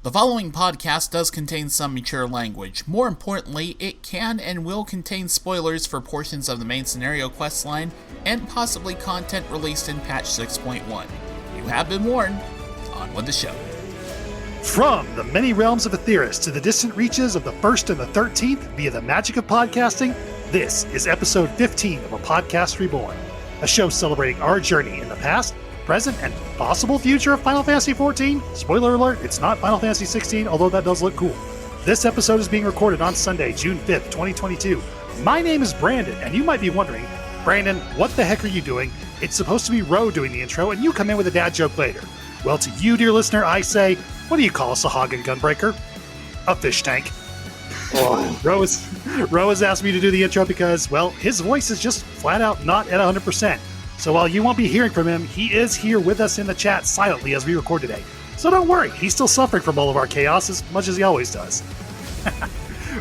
The following podcast does contain some mature language. More importantly, it can and will contain spoilers for portions of the main scenario questline, and possibly content released in patch 6.1. You have been warned. On with the show. From the many realms of Aetheris to the distant reaches of the 1st and the 13th via the magic of podcasting, this is episode 15 of A Podcast Reborn, a show celebrating our journey in the past, present, and possible future of Final Fantasy XIV. Spoiler alert, it's not Final Fantasy XVI, although that does look cool. This episode is being recorded on Sunday, June 5th, 2022. My name is Brandon, and you might be wondering, Brandon, what the heck are you doing? It's supposed to be Ro doing the intro, and you come in with a dad joke later. Well, to you, dear listener, I say, what do you call a Sahagin gunbreaker? A fish tank. Oh. Ro has asked me to do the intro because, well, his voice is just flat out not at 100%. So while you won't be hearing from him, he is here with us in the chat silently as we record today. So don't worry, he's still suffering from all of our chaos as much as he always does.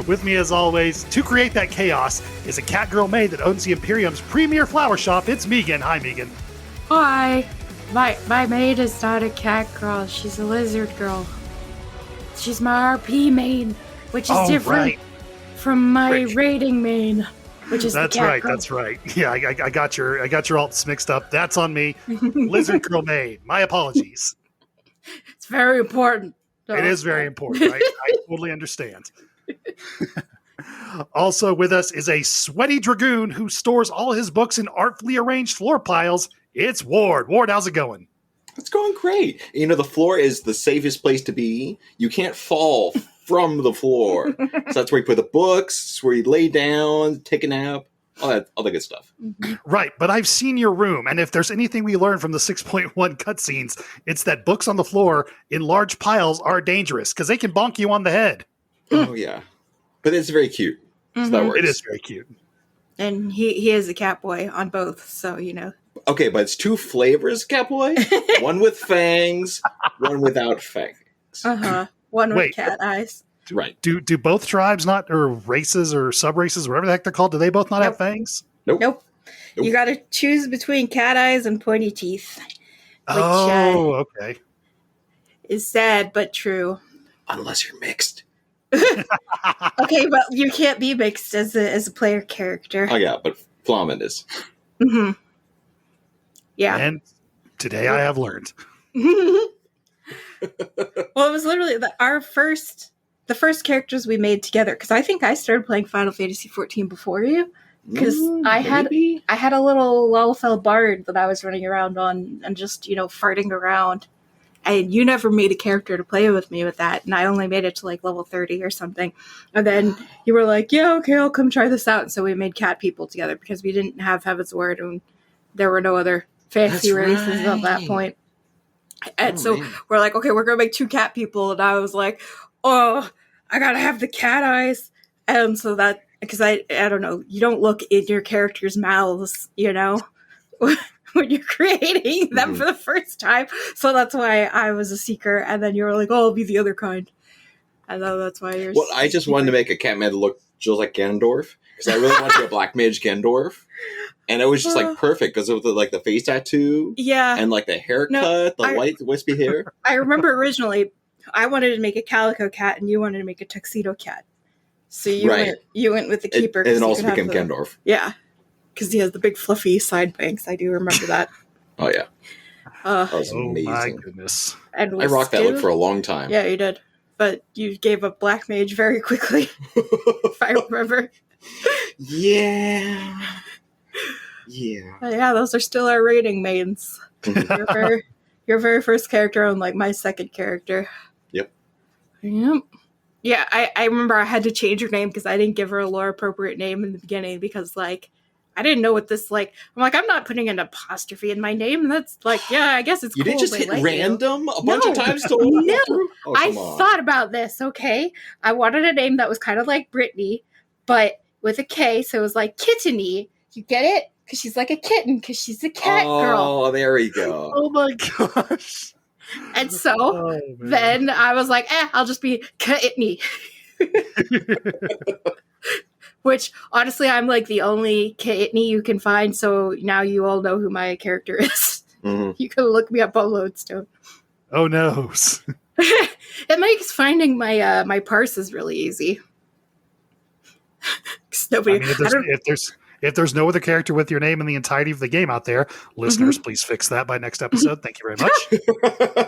With me as always, to create that chaos, is a cat girl maid that owns the Imperium's premier flower shop. It's Meagan. Hi, Meagan. Hi. My maid is not a cat girl. She's a lizard girl. She's my RP maid, which is different from my raiding maid, which is the cat girl. That's right. Yeah, I got your alts mixed up. That's on me. Lizard girl maid. My apologies. It's very important. It is very important. I totally understand. Also with us is a sweaty dragoon who stores all his books in artfully arranged floor piles. It's Ward. Ward, how's it going? It's going great. You know, the floor is the safest place to be. You can't fall from the floor. So that's where you put the books, where you lay down, take a nap, all that good stuff. Right, but I've seen your room, and if there's anything we learned from the 6.1 cutscenes, it's that books on the floor in large piles are dangerous, because they can bonk you on the head. Oh, yeah. But it's very cute. So that works. It is very cute. And he is a cat boy on both, so, you know. Okay, but it's two flavors, Catboy. One with fangs, one without fangs. One with cat eyes. Right. Do both tribes not, or races or sub-races, whatever the heck they're called, do they both not have fangs? Nope. You gotta choose between cat eyes and pointy teeth. Which, okay. Is sad, but true. Unless you're mixed. Okay, but you can't be mixed as a player character. Oh, yeah, but Flamen is. Mm-hmm. Yeah. And today I have learned. Well, it was literally the first characters we made together, because I think I started playing Final Fantasy XIV before you, because I had a little Lalfell bard that I was running around on and just, farting around, and you never made a character to play with me with that, and I only made it to like level 30 or something, and then you were like, yeah, okay, I'll come try this out, and so we made cat people together because we didn't have Heaven's Word and there were no other fancy races at that point. And we're like, okay, we're going to make two cat people. And I was like, oh, I got to have the cat eyes. And so that, because I don't know, you don't look in your character's mouths, when you're creating them for the first time. So that's why I was a seeker. And then you were like, oh, I'll be the other kind. And then that's why you're Well, I just wanted to make a cat man that looked just like Ganondorf. Because I really wanted to be a black mage Ganondorf. And it was just perfect because of the face tattoo, and the haircut, white wispy hair. I remember originally I wanted to make a calico cat, and you wanted to make a tuxedo cat. So you went with the keeper, and also became Gandalf. Yeah, because he has the big fluffy side bangs. I do remember that. Oh yeah, that was amazing. My goodness! And I rocked that look for a long time. Yeah, you did, but you gave up black mage very quickly, if I remember. Yeah. Yeah. Yeah, those are still our rating mains. Your very first character and my second character. Yep. Yeah, I remember I had to change her name because I didn't give her a lore appropriate name in the beginning because I didn't know what this I'm I'm not putting an apostrophe in my name. And that's I guess it's you cool. You didn't just hit random a bunch of times to No. I thought about this, okay? I wanted a name that was kind of like Brittany, but with a K, so it was like Kittany. You get it? Because she's like a kitten, because she's a cat girl. Oh, there we go. Oh my gosh. And so then I was like, I'll just be Kittany. Which, honestly, I'm the only Kittany you can find, so now you all know who my character is. Mm-hmm. You can look me up on Lodestone. Oh no. It makes finding my my parse is really easy. 'Cause nobody, if there's no other character with your name in the entirety of the game out there, listeners, please fix that by next episode. Thank you very much.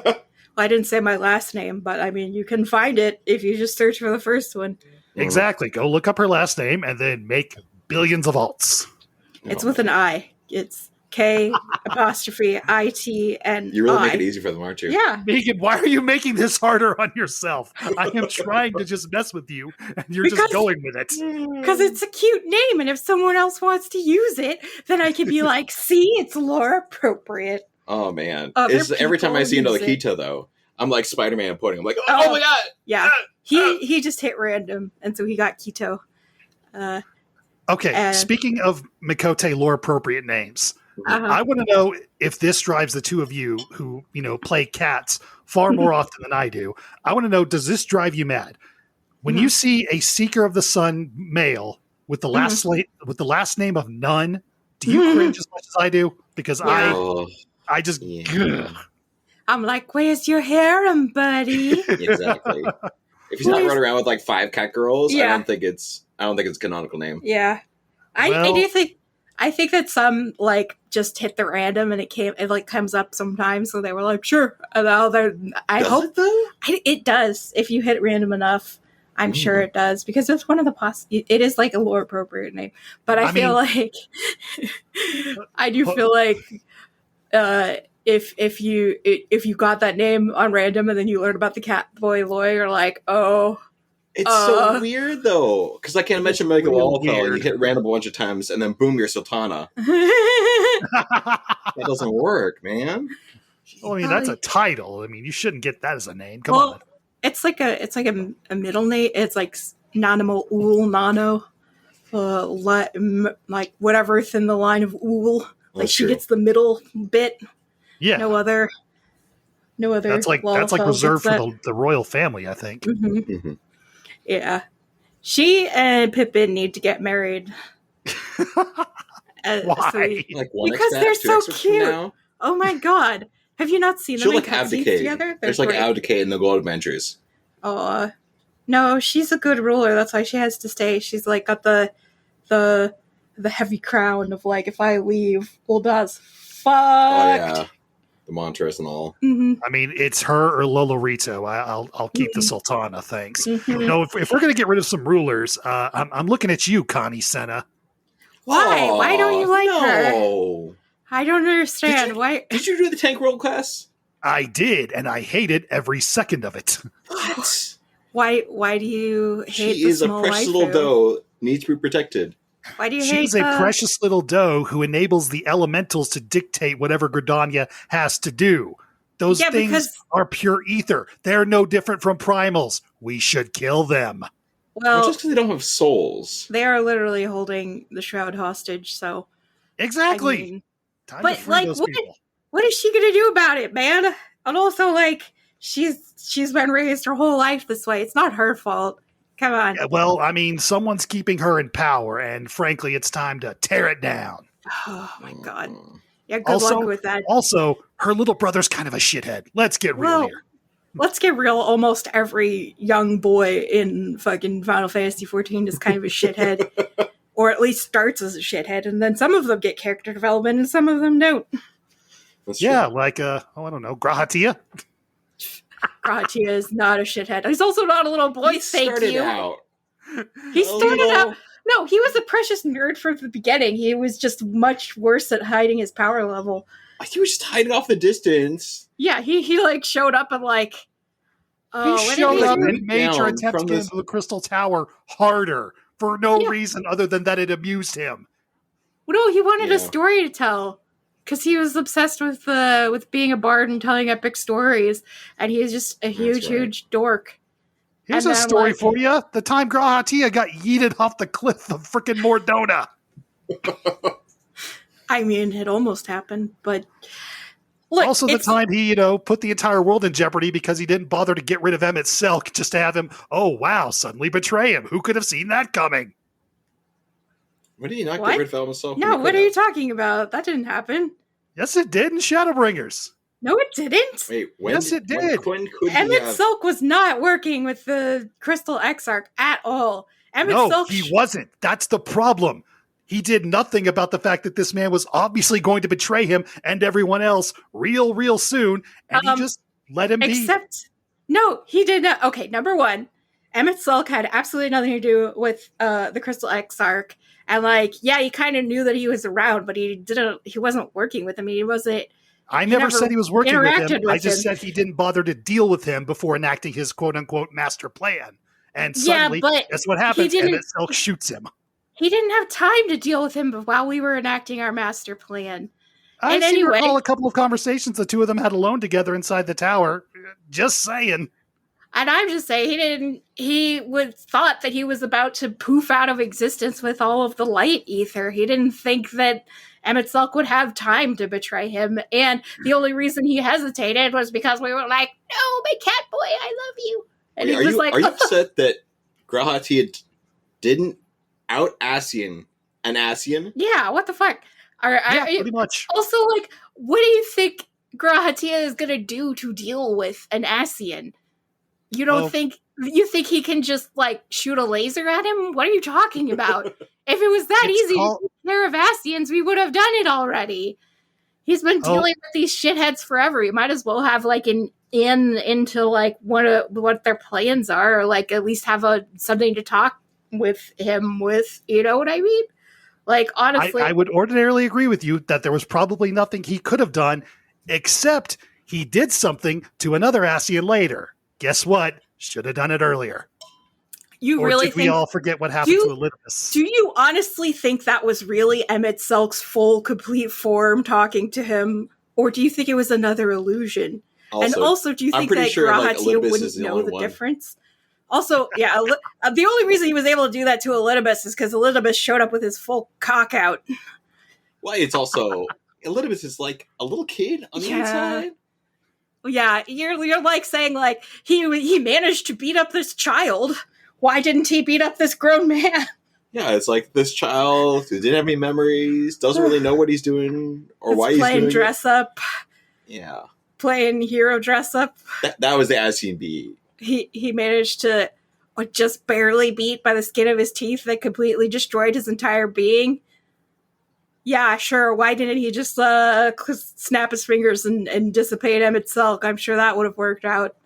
well, I didn't say my last name, but I mean, you can find it if you just search for the first one. Exactly. Go look up her last name and then make billions of alts. It's with an I. It's K''IT''N. You really make it easy for them, aren't you? Yeah. Meagan, why are you making this harder on yourself? I am trying to just mess with you, and you're just going with it. Because it's a cute name, and if someone else wants to use it, then I can be like, see, it's lore appropriate. Oh, man. Other Every time I see another people use Keto, though, I'm like Spider-Man pudding. I'm like, oh my God! Yeah. He just hit random, and so he got Keto. Okay, speaking of Mikote lore appropriate names, Uh-huh. I want to know if this drives the two of you who, play cats far more often than I do. I want to know, does this drive you mad? When you see a Seeker of the Sun male with the last name of None, do you cringe as much as I do? Because I just I'm like, where's your harem, buddy? Exactly. If he's not running around with like 5 cat girls, Yeah. I don't think it's a canonical name. Yeah. I do think that some like just hit the random and it like comes up sometimes, so they were like, sure. And now it does. If you hit random enough, I'm sure it does, because it's one of the it is like a lore appropriate name. But I feel like I do feel like if you got that name on random and then you learn about the cat boy lore, you're like, oh. It's so weird, though, because I can't imagine Meagan Wallfell. You hit random a bunch of times, and then boom, you're Sultana. That doesn't work, man. Well, I mean, that's a title. I mean, you shouldn't get that as a name. Come on. It's like a middle name. It's like Nanamo Ul Nano, like whatever's in the line of Ul. Like she gets the middle bit. Yeah. No other. That's like reserved for the royal family, I think. Mm-hmm. Mm-hmm. Yeah, she and Pippin need to get married. Why? Because they're so cute. Oh my god! Have you not seen them in cutscenes together? There's like abdicate in the Gold Adventures. Oh, no, she's a good ruler. That's why she has to stay. She's like got the heavy crown of like, if I leave, well, that's fucked. Oh yeah, the mantras and all. Mm-hmm. I mean, it's her or Lolorito. I'll keep the Sultana, thanks. Mm-hmm. No, if we're gonna get rid of some rulers, I'm looking at you, Connie Senna. Why? Why don't you like her? I don't understand. Why? Did you do the tank roll class? I did, and I hated every second of it. What? Why do you hate She the is a small precious waifu? little doe. Needs to be protected. Why do you She's hate a precious little doe who enables the elementals to dictate whatever Gridania has to do. Those things are pure ether. They're no different from primals. We should kill them. Well, just because they don't have souls. They are literally holding the shroud hostage, so... Exactly. I mean, time to free those people. What is she going to do about it, man? And also, like, she's been raised her whole life this way. It's not her fault. Come on. Yeah, well, I mean, someone's keeping her in power, and frankly, it's time to tear it down. Oh, my God. Yeah, good luck with that. Also, her little brother's kind of a shithead. Let's get real here. Let's get real. Almost every young boy in fucking Final Fantasy XIV is kind of a shithead. Or at least starts as a shithead, and then some of them get character development, and some of them don't. Yeah, like, I don't know, Grahatia? Grahatia is not a shithead. He's also not a little boy, He started out. He started out... No, he was a precious nerd from the beginning. He was just much worse at hiding his power level. He was just hiding off the distance. Yeah, he like, showed up and like... he showed up and made your attempt to get into the Crystal Tower harder. For no reason other than that it amused him. No, he wanted a story to tell. Because he was obsessed with being a bard and telling epic stories. And he is just a huge dork. Here's a story for you. The time Grahatia got yeeted off the cliff of frickin' Mordona. I mean, it almost happened, but... Look, also the time he, put the entire world in jeopardy because he didn't bother to get rid of Emmett Selk just to have him, suddenly betray him. Who could have seen that coming? When did he not get rid of Emmett Selk? No, what are you talking about? That didn't happen. Yes, it did in Shadowbringers. No, it didn't. Wait, when? Yes, it did. When could he Emmett have... Silk was not working with the Crystal Exarch at all. No, he wasn't. That's the problem. He did nothing about the fact that this man was obviously going to betray him and everyone else real soon, and he just let him be. No, he did not. Okay, number one, Emmett Silk had absolutely nothing to do with the Crystal Exarch. And he kind of knew that he was around, but he wasn't working with him. I never said he was working with him. I just said he didn't bother to deal with him before enacting his quote-unquote master plan. And suddenly, guess what happens? Emmett Silk shoots him. He didn't have time to deal with him while we were enacting our master plan. I seem to recall a couple of conversations the two of them had alone together inside the tower. Just saying. And I'm just saying, he thought that he was about to poof out of existence with all of the light ether. He didn't think that Emmett Silk would have time to betray him. And the only reason he hesitated was because we were like, no, my cat boy, I love you. And Wait, are you upset that Grahatia didn't out-Asian an Asian? Yeah, what the fuck? Pretty much. Also, what do you think Grahatia is going to do to deal with an Asian? You don't think he can just shoot a laser at him? What are you talking about? If it was that easy to take care of Asians, we would have done it already. He's been dealing with these shitheads forever. You might as well have an in into what their plans are, or at least have something to talk with him with. You know what I mean? Honestly, I would ordinarily agree with you that there was probably nothing he could have done, except he did something to another Asian later. Guess what? Should have done it earlier. You or really did think we all forget what happened to Elidibus? Do you honestly think that was really Emmett Silk's full, complete form talking to him? Or do you think it was another illusion? And also, do you think that Grahatia wouldn't know the difference? Also, yeah, the only reason he was able to do that to Elidibus is because Elidibus showed up with his full cock out. Well, it's also... Elidibus is like a little kid on the inside. Yeah, you're saying he managed to beat up this child. Why didn't he beat up this grown man? Yeah, it's like this child who didn't have any memories, doesn't really know what he's doing or why he's doing playing dress up. Yeah, playing hero dress up. That was the Asian beat. He managed to just barely beat by the skin of his teeth that completely destroyed his entire being. Yeah, sure. Why didn't he just snap his fingers and dissipate Emmett Silk? I'm sure that would have worked out.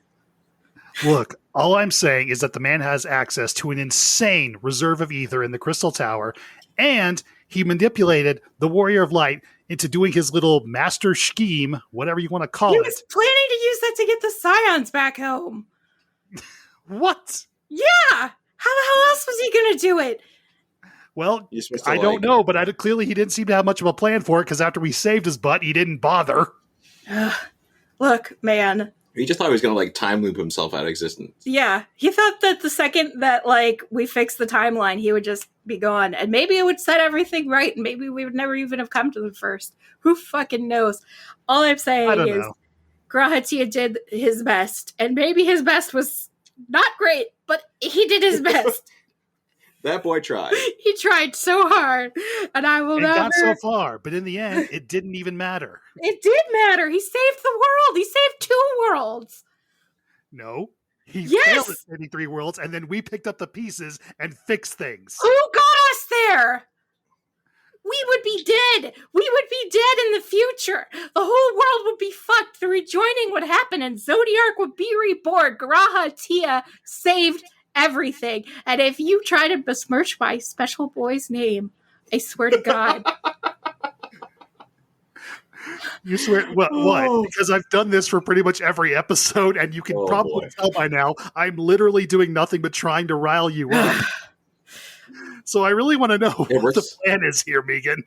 Look, all I'm saying is that the man has access to an insane reserve of ether in the Crystal Tower, and he manipulated the Warrior of Light into doing his little master scheme, whatever you want to call it. He was planning to use that to get the Scions back home. What? Yeah! How the hell else was he going to do it? Well, I don't know, but clearly he didn't seem to have much of a plan for it, because after we saved his butt, he didn't bother. Look, man. He just thought he was going to time loop himself out of existence. Yeah, he thought that the second that we fixed the timeline, he would just be gone, and maybe it would set everything right, and maybe we would never even have come to the first. Who fucking knows? All I'm saying is, Grahatia did his best, and maybe his best was not great, but he did his best. That boy tried. He tried so hard, and I will never... got so far, but in the end, it didn't even matter. It did matter. He saved the world. He saved 2 worlds. No. He failed at 33 worlds, and then we picked up the pieces and fixed things. Who got us there? We would be dead. We would be dead in the future. The whole world would be fucked. The rejoining would happen, and Zodiark would be reborn. Grahatia saved everything. And if you try to besmirch my special boy's name, I swear to God. You swear? What? Because I've done this for pretty much every episode, and you can probably tell by now, I'm literally doing nothing but trying to rile you up. So I really want to know what the plan is here, Meagan.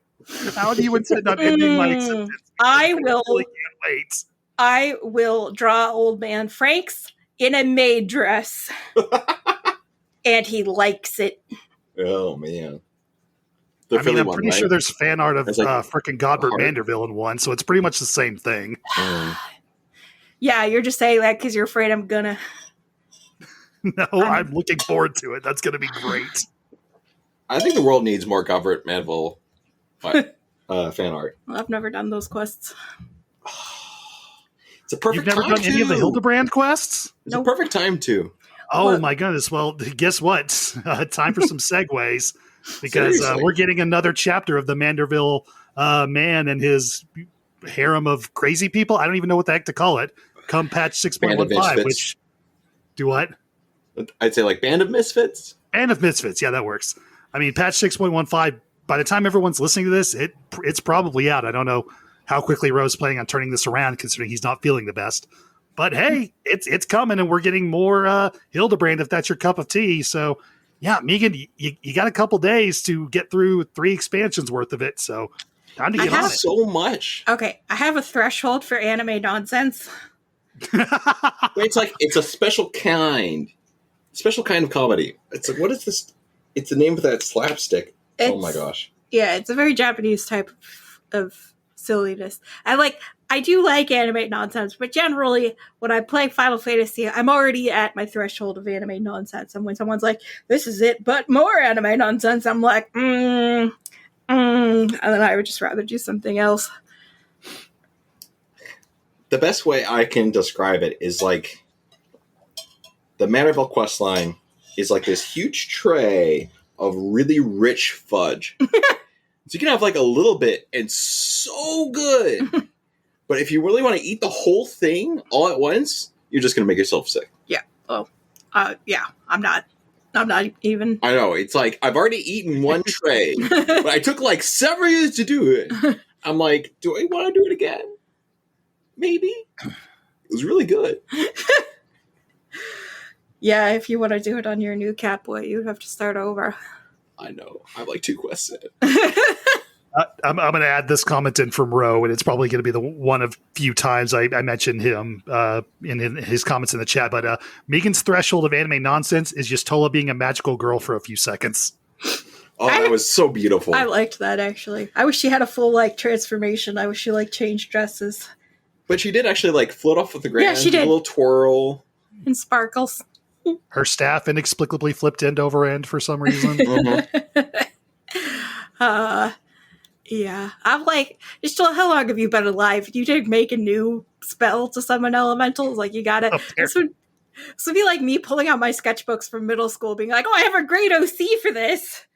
How do you intend on ending my existence? I really can't wait. I will draw old man Franks in a maid dress. And he likes it. Oh, man. I'm pretty sure there's fan art of frickin' Godbert Manderville in one, so it's pretty much the same thing. Yeah, you're just saying that because you're afraid I'm gonna. No, I'm looking forward to it. That's gonna be great. I think the world needs more Godbert Manderville fan art. Well, I've never done those quests. It's a perfect You've never time done any of the Hildebrand quests? It's a perfect time to. Oh my goodness. Well, guess what? Time for some segues because we're getting another chapter of the Manderville man and his harem of crazy people. I don't even know what the heck to call it. Come patch 6.15, which do what? I'd say like Band of Misfits. Band of Misfits. Yeah, that works. I mean, patch 6.15, by the time everyone's listening to this, it's probably out. I don't know how quickly Ro's planning on turning this around, considering he's not feeling the best. But hey, it's coming, and we're getting more Hildebrand if that's your cup of tea. So, yeah, Meagan, you got a couple days to get through 3 expansions worth of it. So, time to get on it. So much. Okay, I have a threshold for anime nonsense. It's a special kind of comedy. It's like, what is this? It's the name of that slapstick. Oh my gosh. Yeah, it's a very Japanese type of silliness. I do like anime nonsense, but generally when I play Final Fantasy, I'm already at my threshold of anime nonsense. And when someone's like, this is it, but more anime nonsense, I'm like, and then I would just rather do something else. The best way I can describe it is like the Manderville questline is like this huge tray of really rich fudge. So you can have like a little bit and so good. But if you really want to eat the whole thing all at once, you're just going to make yourself sick. Yeah. Oh, yeah. I'm not even. I know. It's like, I've already eaten one tray, but I took like several years to do it. I'm like, do I want to do it again? Maybe. It was really good. Yeah, if you want to do it on your new Catboy, you'd have to start over. I know. I have like 2 quests in it. I'm going to add this comment in from Ro, and it's probably going to be the one of few times I mention him in his comments in the chat. But Meagan's threshold of anime nonsense is just Tola being a magical girl for a few seconds. Oh, that was so beautiful. I liked that, actually. I wish she had a full, transformation. I wish she, changed dresses. But she did actually, float off with the ground. Yeah, she did. A little twirl. And sparkles. Her staff inexplicably flipped end over end for some reason. Yeah. I'm just how long have you been alive? You didn't make a new spell to summon elementals? You gotta... This would be like me pulling out my sketchbooks from middle school, being like, oh, I have a great OC for this.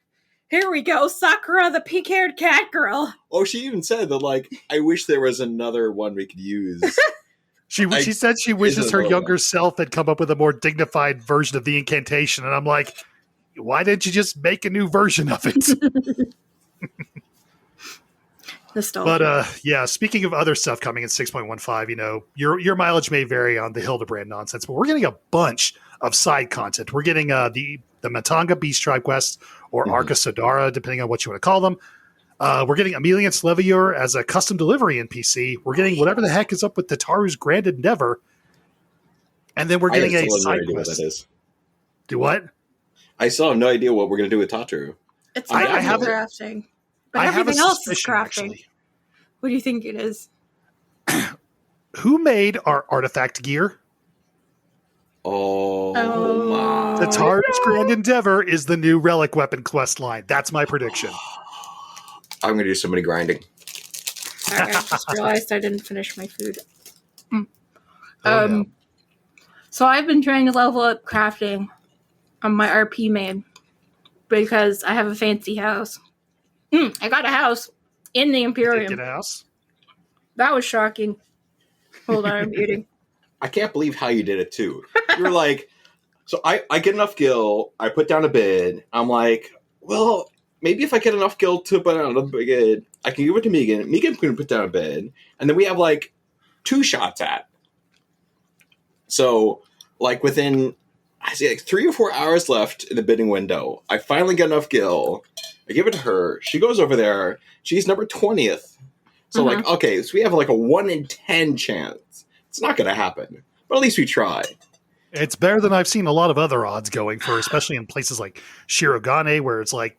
Here we go, Sakura, the pink-haired cat girl. Oh, she even said that, I wish there was another one we could use. She said she wishes her younger self had come up with a more dignified version of the incantation, and I'm like, why didn't you just make a new version of it? Nostalgia. But yeah, speaking of other stuff coming in 6.15, your mileage may vary on the Hildebrand nonsense, but we're getting a bunch of side content. We're getting the Matanga Beast Tribe quest, or Arca Sodara, depending on what you want to call them. We're getting Amelia Slevior as a custom delivery NPC. We're getting whatever the heck is up with Tataru's Grand Endeavor. And then we're getting a side quest. What that is. Do what? I still have no idea what we're going to do with Tataru. It's not crafting. But everything else is crafting. Actually. What do you think it is? Who made our artifact gear? Oh my. Tataru's Grand Endeavor is the new relic weapon quest line. That's my prediction. I'm going to do so many grinding. Sorry, I just realized I didn't finish my food. No. So I've been trying to level up crafting on my RP main because I have a fancy house. I got a house in the Imperium. You did get a house? That was shocking. Hold on, I'm muting. I can't believe how you did it too. You were like, so I get enough gil, I put down a bid. I'm like, well, maybe if I get enough gil to put down a bid, I can give it to Meagan. Meagan can put down a bid, and then we have 2 shots at. So within, I see 3 or 4 hours left in the bidding window, I finally get enough gil. I give it to her. She goes over there. She's number 20th. So okay, so we have a 1 in 10 chance. It's not going to happen, but at least we try. It's better than I've seen a lot of other odds going for, especially in places like Shirogane, where it's 80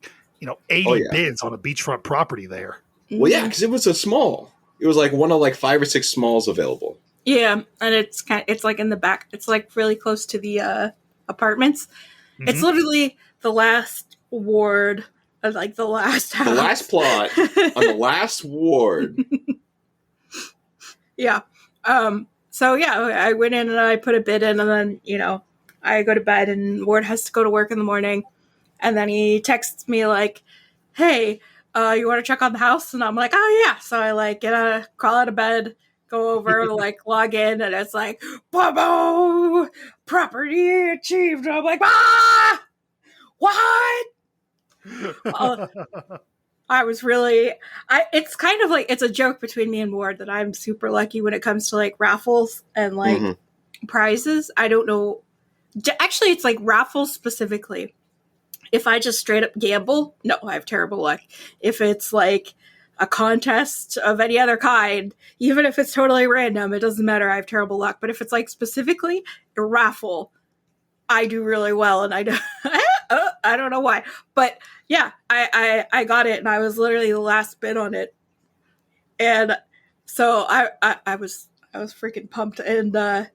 bids on a beachfront property there. Well, yeah, because it was a small. It was one of 5 or 6 smalls available. Yeah, and it's in the back. It's really close to the apartments. Mm-hmm. It's literally the last ward. The last house. The last plot on the last ward. Yeah. So yeah, I went in and I put a bid in, and then, you know, I go to bed and Ward has to go to work in the morning. And then he texts me like, hey, you want to check on the house? And I'm like, oh yeah. So I like crawl out of bed, go over, like log in, and it's like, Bobo, property achieved. And I'm like, ah, what? I was really, it's kind of like, it's a joke between me and Ward that I'm super lucky when it comes to like raffles and like prizes. I don't know. Actually, it's like raffles specifically. If I just straight up gamble, no, I have terrible luck. If it's like a contest of any other kind, even if it's totally random, it doesn't matter. I have terrible luck. But if it's like specifically a raffle, I do really well, and I don't know why. But yeah, I got it, and I was literally the last bid on it. And so I was freaking pumped. And I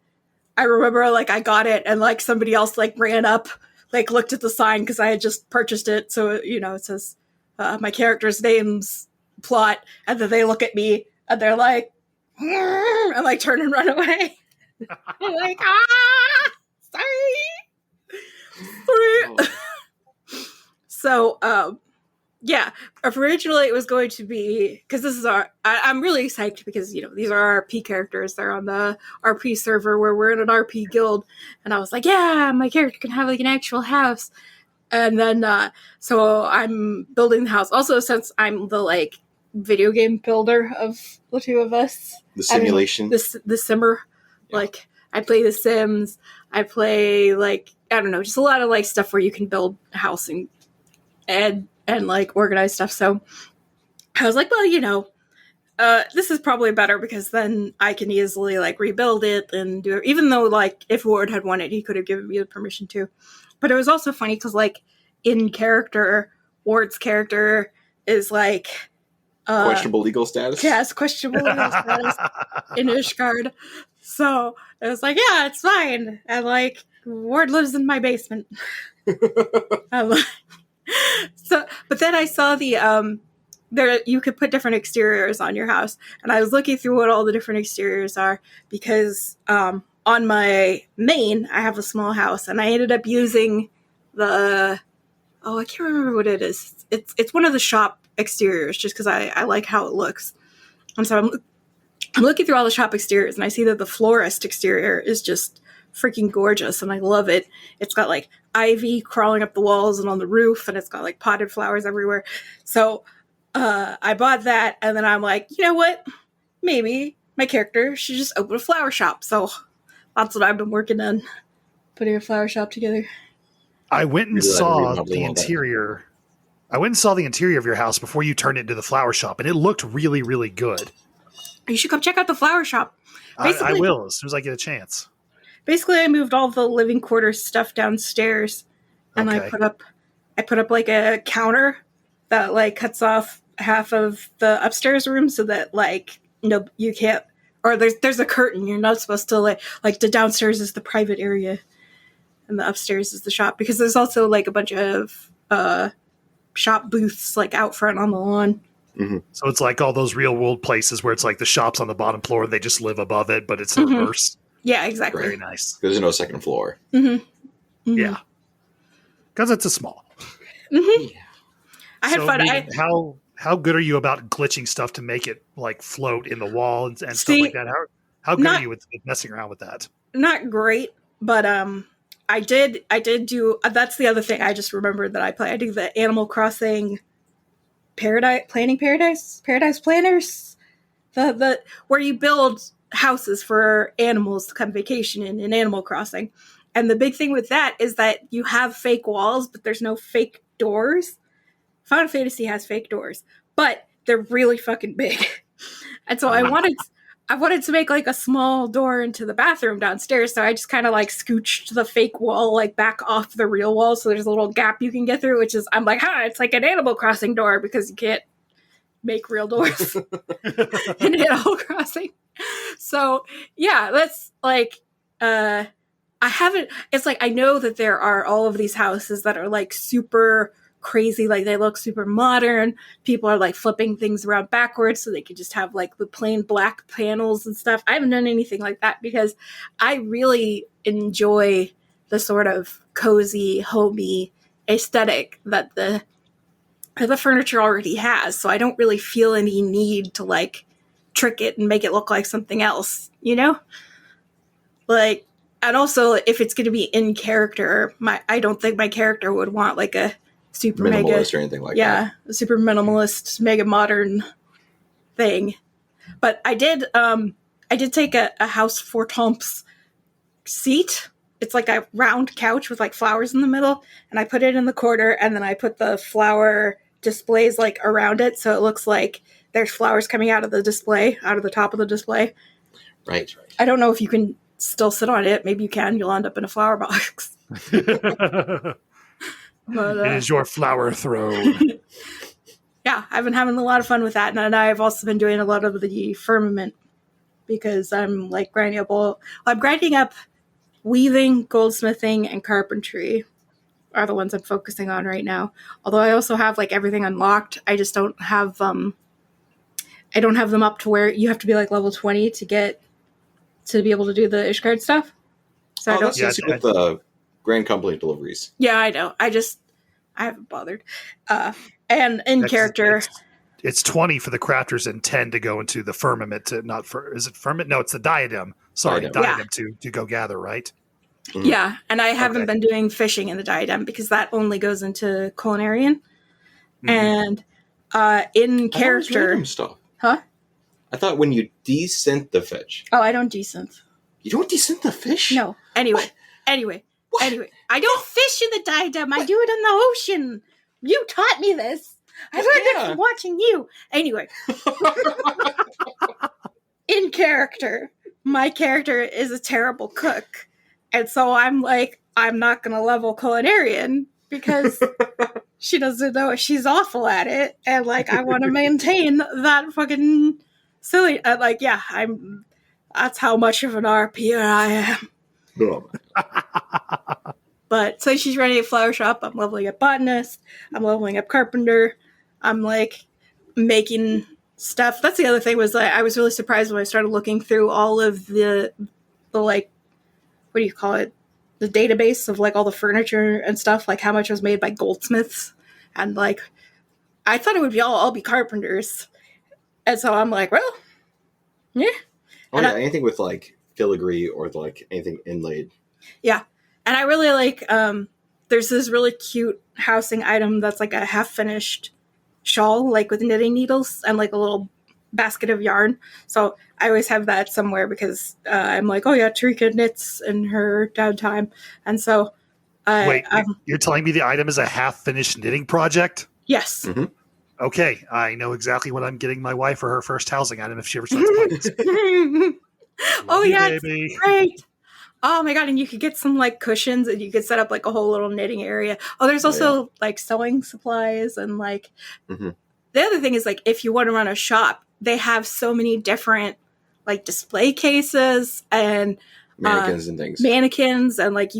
remember like I got it, and like somebody else like ran up, like looked at the sign because I had just purchased it. So, you know, it says my character's name's plot, and then they look at me and they're like, and like turn and run away. I'm like, sorry. So, yeah, originally it was going to be, because this is I'm really psyched because, you know, these are RP characters. They're on the RP server where we're in an RP guild. And I was like, yeah, my character can have like an actual house. And then, so I'm building the house. Also, since I'm the like video game builder of the two of us. The simulation. The simmer. Yeah. Like, I play The Sims. I play like, I don't know, just a lot of like stuff where you can build a house and like organize stuff. So I was like, well, you know, this is probably better because then I can easily like rebuild it and do it. Even though like if Ward had wanted, he could have given me the permission to. But it was also funny because like in character, Ward's character is like questionable legal status. Yeah, it's questionable legal status in Ishgard. So it was like, yeah, it's fine. And like Ward lives in my basement. So, but then I saw the there you could put different exteriors on your house, and I was looking through what all the different exteriors are because on my main I have a small house, and I ended up using the I can't remember what it is. It's one of the shop exteriors just because I like how it looks, and so I'm looking through all the shop exteriors, and I see that the florist exterior is just freaking gorgeous, and I love it. It's got like ivy crawling up the walls and on the roof, and it's got like potted flowers everywhere. So I bought that, and then I'm like, you know what? Maybe my character should just open a flower shop. So that's what I've been working on, putting a flower shop together. I went and saw the interior. I went and saw the interior of your house before you turned it into the flower shop, and it looked really, really good. You should come check out the flower shop. I will as soon as I get a chance. Basically, I moved all the living quarters stuff downstairs, and I put up like a counter that like cuts off half of the upstairs room so that like you can't, or there's a curtain. You're not supposed to like the downstairs is the private area, and the upstairs is the shop because there's also like a bunch of shop booths like out front on the lawn. Mm-hmm. So it's like all those real world places where it's like the shop's on the bottom floor and they just live above it, but it's in reverse. Yeah, exactly. Very nice. There's no second floor. Mm-hmm. Mm-hmm. Yeah. Because it's a small. Mm-hmm. Yeah. I had fun. Meagan, how good are you about glitching stuff to make it like float in the wall and stuff like that? How good are you with messing around with that? Not great, but I did do. That's the other thing I just remembered that I play. I do the Animal Crossing Paradise Planners, the where you build houses for animals to come vacation in Animal Crossing. And the big thing with that is that you have fake walls, but there's no fake doors. Final Fantasy has fake doors, but they're really fucking big. And so I wanted to make like a small door into the bathroom downstairs. So I just kind of like scooched the fake wall like back off the real wall. So there's a little gap you can get through, which is, I'm like, it's like an Animal Crossing door because you can't make real doors in Animal Crossing. So yeah, that's like, it's like, I know that there are all of these houses that are like super crazy, like they look super modern. People are like flipping things around backwards so they could just have like the plain black panels and stuff. I haven't done anything like that because I really enjoy the sort of cozy, homey aesthetic that the furniture already has. So I don't really feel any need to like trick it and make it look like something else, you know? Like, and also if it's going to be in character, I don't think my character would want like a super minimalist mega, or anything like that. Yeah, a super minimalist, mega modern thing. But I did take a House Four Tomps seat. It's like a round couch with like flowers in the middle, and I put it in the corner, and then I put the flower displays like around it, so it looks like there's flowers coming out of the display, out of the top of the display. Right. I don't know if you can still sit on it. Maybe you can. You'll end up in a flower box. But, it is your flower throne. Yeah, I've been having a lot of fun with that, and I've also been doing a lot of the firmament because I'm like grinding up weaving, goldsmithing, and carpentry are the ones I'm focusing on right now. Although I also have like everything unlocked. I just don't have them up to where you have to be like level 20 to be able to do the Ishgard stuff. So that's easy with the Grand Company deliveries. Yeah, I know. I haven't bothered. And in character, it's 20 for the crafters and 10 to go into the firmament. Is it firmament? No, it's the diadem. Sorry, diadem to go gather, right? Mm. Yeah, and I haven't been doing fishing in the diadem because that only goes into culinarian. Mm. And in character stuff. Huh? I thought when you descent the fish. Oh, I don't descent. You don't descent the fish? No. Anyway. I don't fish in the diadem. I do it in the ocean. You taught me this. I learned it from watching you. Anyway. In character, my character is a terrible cook. And so I'm like, I'm not going to level culinarian because she doesn't know she's awful at it. And like, I want to maintain that fucking silly. That's how much of an RP I am. Oh. But so she's running a flower shop. I'm leveling up botanist. I'm leveling up carpenter. I'm like making stuff. That's the other thing was I was really surprised when I started looking through all of the like, what do you call it? The database of like all the furniture and stuff, like how much was made by goldsmiths. And like, I thought it would be all be carpenters. And so I'm like, well, yeah. Oh, yeah, anything with like filigree or like anything inlaid. Yeah. And I really like, there's this really cute housing item that's like a half-finished shawl, like with knitting needles and like a little basket of yarn. So I always have that somewhere because I'm like, oh yeah, Tarika knits in her downtime. And so... Wait, you're telling me the item is a half-finished knitting project? Yes. Mm-hmm. Okay, I know exactly what I'm getting my wife for her first housing item if she ever starts playing this. Oh yeah, baby. It's great. Oh my god, and you could get some like cushions and you could set up like a whole little knitting area. Oh, there's also like sewing supplies and like the other thing is like if you want to run a shop, they have so many different like display cases and mannequins and things. Mannequins and like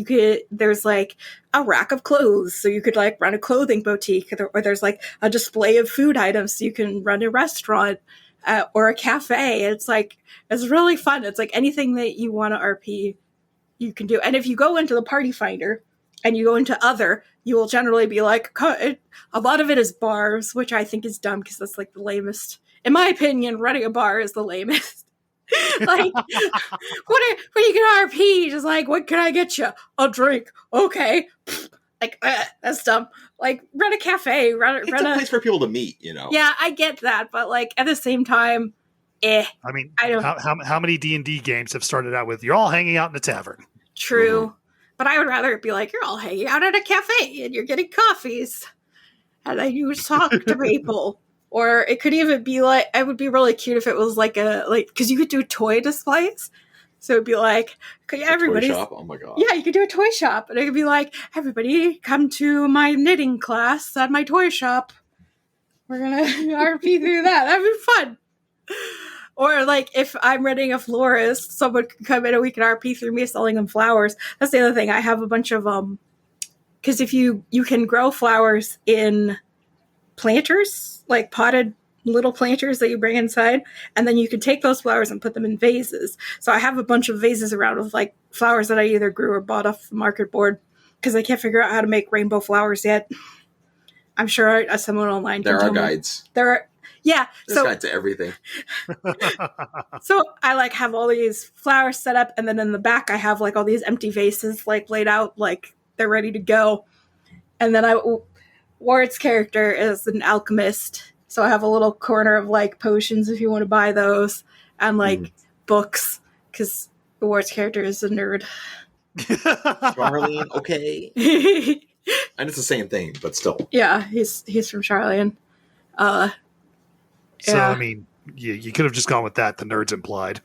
there's like a rack of clothes so you could like run a clothing boutique or there's like a display of food items so you can run a restaurant or a cafe. It's like, it's really fun. It's like anything that you want to RP, you can do. And if you go into the party finder and you go into other, you will generally be like, a lot of it is bars, which I think is dumb because that's like the lamest. In my opinion, running a bar is the lamest. Like, what are you gonna RP? Just like, what can I get you? A drink. Okay. Like, that's dumb. Like, run a cafe. It's a place for people to meet, you know? Yeah, I get that. But like, at the same time, I mean, I don't. how many D&D games have started out with, you're all hanging out in a tavern? True. But I would rather it be like, you're all hanging out at a cafe and you're getting coffees. And then you talk to people. Or it could even be like, it would be really cute if it was like because you could do toy displays. So it'd be like, everybody. Toy shop? Oh my god. Yeah, you could do a toy shop. And it could be like, everybody come to my knitting class at my toy shop. We're going to RP through that. That'd be fun. Or like if I'm renting a florist, someone could come in and we can RP through me selling them flowers. That's the other thing. I have a bunch of because if you can grow flowers in planters, like potted little planters that you bring inside, and then you can take those flowers and put them in vases. So I have a bunch of vases around with like flowers that I either grew or bought off the market board because I can't figure out how to make rainbow flowers yet. I'm sure someone online can There tell are me. guides. There are, yeah. There's guides to everything. So I like have all these flowers set up, and then in the back I have like all these empty vases like laid out, like they're ready to go. And then Ward's character is an alchemist, so I have a little corner of like potions if you want to buy those, and like books, because Ward's character is a nerd. Charlene, okay. And it's the same thing, but still. Yeah, he's from Charlene. So, Yeah. I mean, you could have just gone with that. The nerds implied.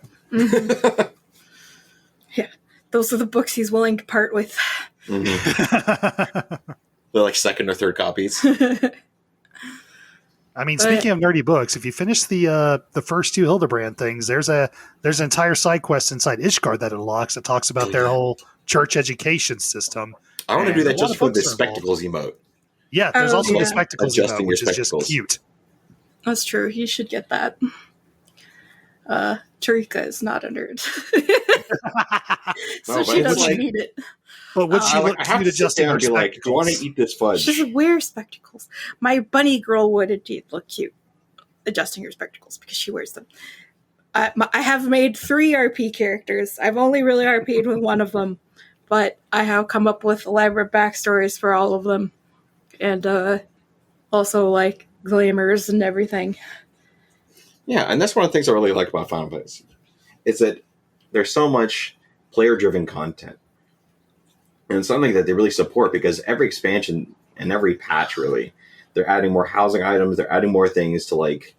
Yeah, those are the books he's willing to part with. They're like second or third copies. I mean, speaking of nerdy books, if you finish the first two Hildebrand things, there's an entire side quest inside Ishgard that unlocks that talks about their whole church education system. I want to do that a lot just of for books the are involved. spectacles emote. Yeah, there's also yeah. the spectacles Adjusting emote, your which is just spectacles. cute. That's true. You should get that. Tarika is not a nerd. so No, she but it's doesn't like- need it. But would she look I have cute to sit adjusting there her and be like, do you want to spectacles? eat this fudge? She doesn't wear spectacles. My bunny girl would indeed look cute adjusting her spectacles because she wears them. I have made 3 RP characters. I've only really RP'd with one of them, but I have come up with elaborate backstories for all of them. And also, like, glamours and everything. Yeah, and that's one of the things I really like about Final Fantasy. Is that there's so much player-driven content. And it's something that they really support because every expansion and every patch, really, they're adding more housing items, they're adding more things to, like,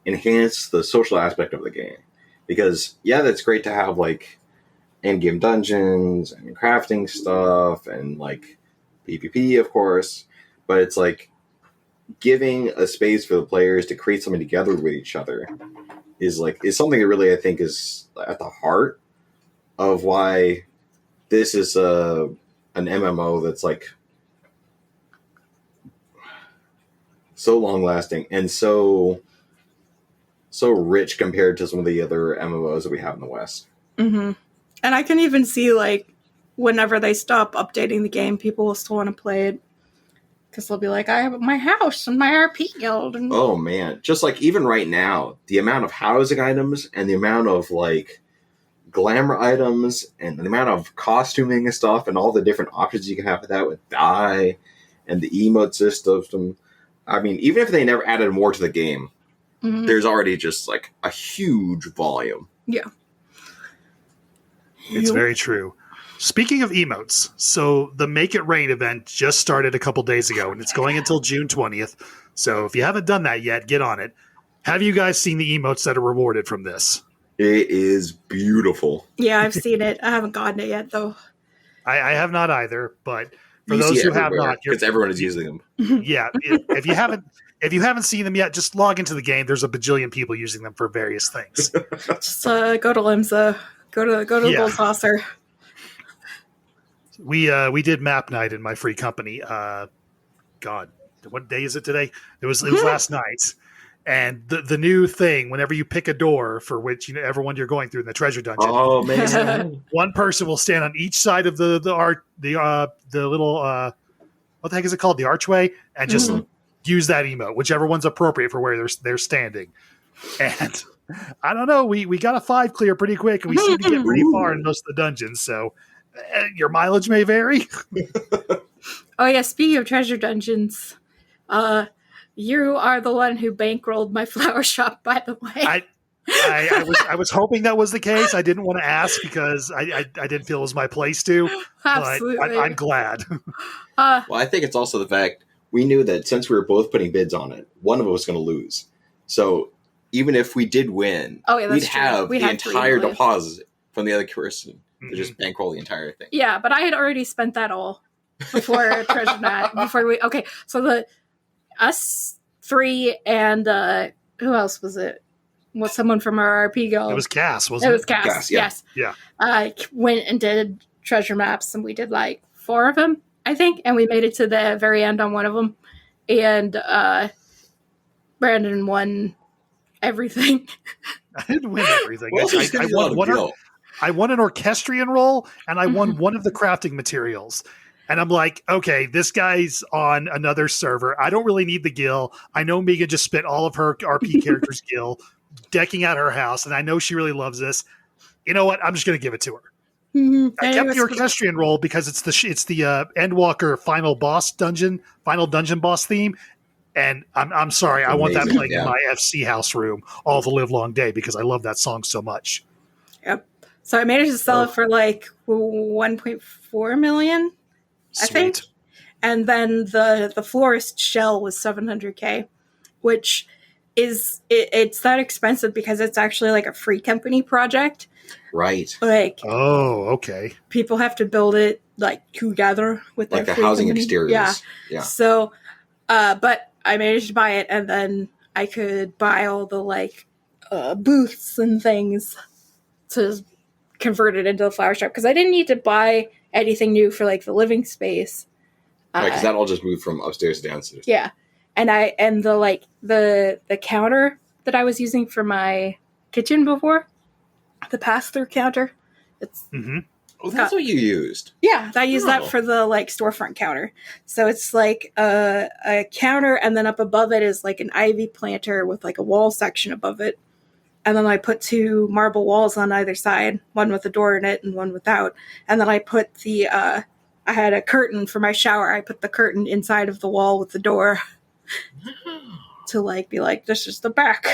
enhance the social aspect of the game. Because, yeah, that's great to have, like, end-game dungeons and crafting stuff and, like, PvP, of course. But it's, like, giving a space for the players to create something together with each other is something that really, I think, is at the heart of why this is an MMO that's, like, so long-lasting and so rich compared to some of the other MMOs that we have in the West. Mm-hmm. And I can even see, like, whenever they stop updating the game, people will still want to play it. Because they'll be like, I have my house and my RP guild. And Oh, man. Just, like, even right now, the amount of housing items and the amount of, like, glamour items and the amount of costuming and stuff and all the different options you can have with that with dye and the emote system. I mean, even if they never added more to the game, there's already just, like, a huge volume. Yeah. It's very true. Speaking of emotes, so the Make It Rain event just started a couple days ago, and it's going until June 20th. So if you haven't done that yet, get on it. Have you guys seen the emotes that are rewarded from this? It is beautiful. Yeah, I've seen it. I haven't gotten it yet, though. I have not either, but for You those see who it have everywhere, not, because everyone is using them. yeah, if you haven't seen them yet, just log into the game. There's a bajillion people using them for various things. Just go to Limsa. Go to Yeah. Gold Saucer. We did map night in my free company. God, what day is it today? It was last night. And the new thing, whenever you pick a door for which everyone you're going through in the treasure dungeon, Oh, man. one person will stand on each side of the little what the heck is it called, the archway, and just use that emote, whichever one's appropriate for where they're standing. And I don't know, we got a 5 clear pretty quick, and we seem to get pretty far in most of the dungeons. So your mileage may vary. Oh, yeah, speaking of treasure dungeons, you are the one who bankrolled my flower shop, by the way. I was hoping that was the case. I didn't want to ask because I didn't feel it was my place to. Absolutely. But I'm glad. Well, I think it's also the fact we knew that since we were both putting bids on it, one of us was going to lose. So even if we did win, Oh, yeah, that's we'd true. have We'd the have 3 entire million. deposit from the other person to just bankroll the entire thing. Yeah, but I had already spent that all before treasure night. Okay, so us 3 and who else was it? Was someone from our RP guild? It was Cass, wasn't It it? was Cass. Cass, yeah. Yes. Yeah. Went and did treasure maps, and we did like 4 of them. I think, and we made it to the very end on one of them. And Brandon won everything. I didn't win everything. Well, I won an orchestrion role, and I won one of the crafting materials. And I'm like, okay, this guy's on another server. I don't really need the gil. I know Meagan just spent all of her RP character's gil decking out her house, and I know she really loves this. You know what? I'm just going to give it to her. Mm-hmm. I kept the orchestrion role because it's the Endwalker final dungeon boss theme. And I'm sorry, I want that playing in my FC house room all the live long day because I love that song so much. Yep. So I managed to sell it for like 1.4 million, I think. And then the florist shell was 700K, which is it's that expensive because it's actually like a free company project. Right. Like, oh, okay. People have to build it like together with like their the housing company. exteriors. Yeah. So, but I managed to buy it, and then I could buy all the like booths and things to convert it into a flower shop because I didn't need to buy anything new for like the living space. Right, because that all just moved from upstairs to downstairs. Yeah, and the counter that I was using for my kitchen before, the pass-through counter. It's Oh, that's what you used. Yeah, I use that for the like storefront counter. So it's like a counter, and then up above it is like an ivy planter with like a wall section above it. And then I put 2 marble walls on either side, one with a door in it and one without. And then I put I had a curtain for my shower. I put the curtain inside of the wall with the door to like be like, this is the back.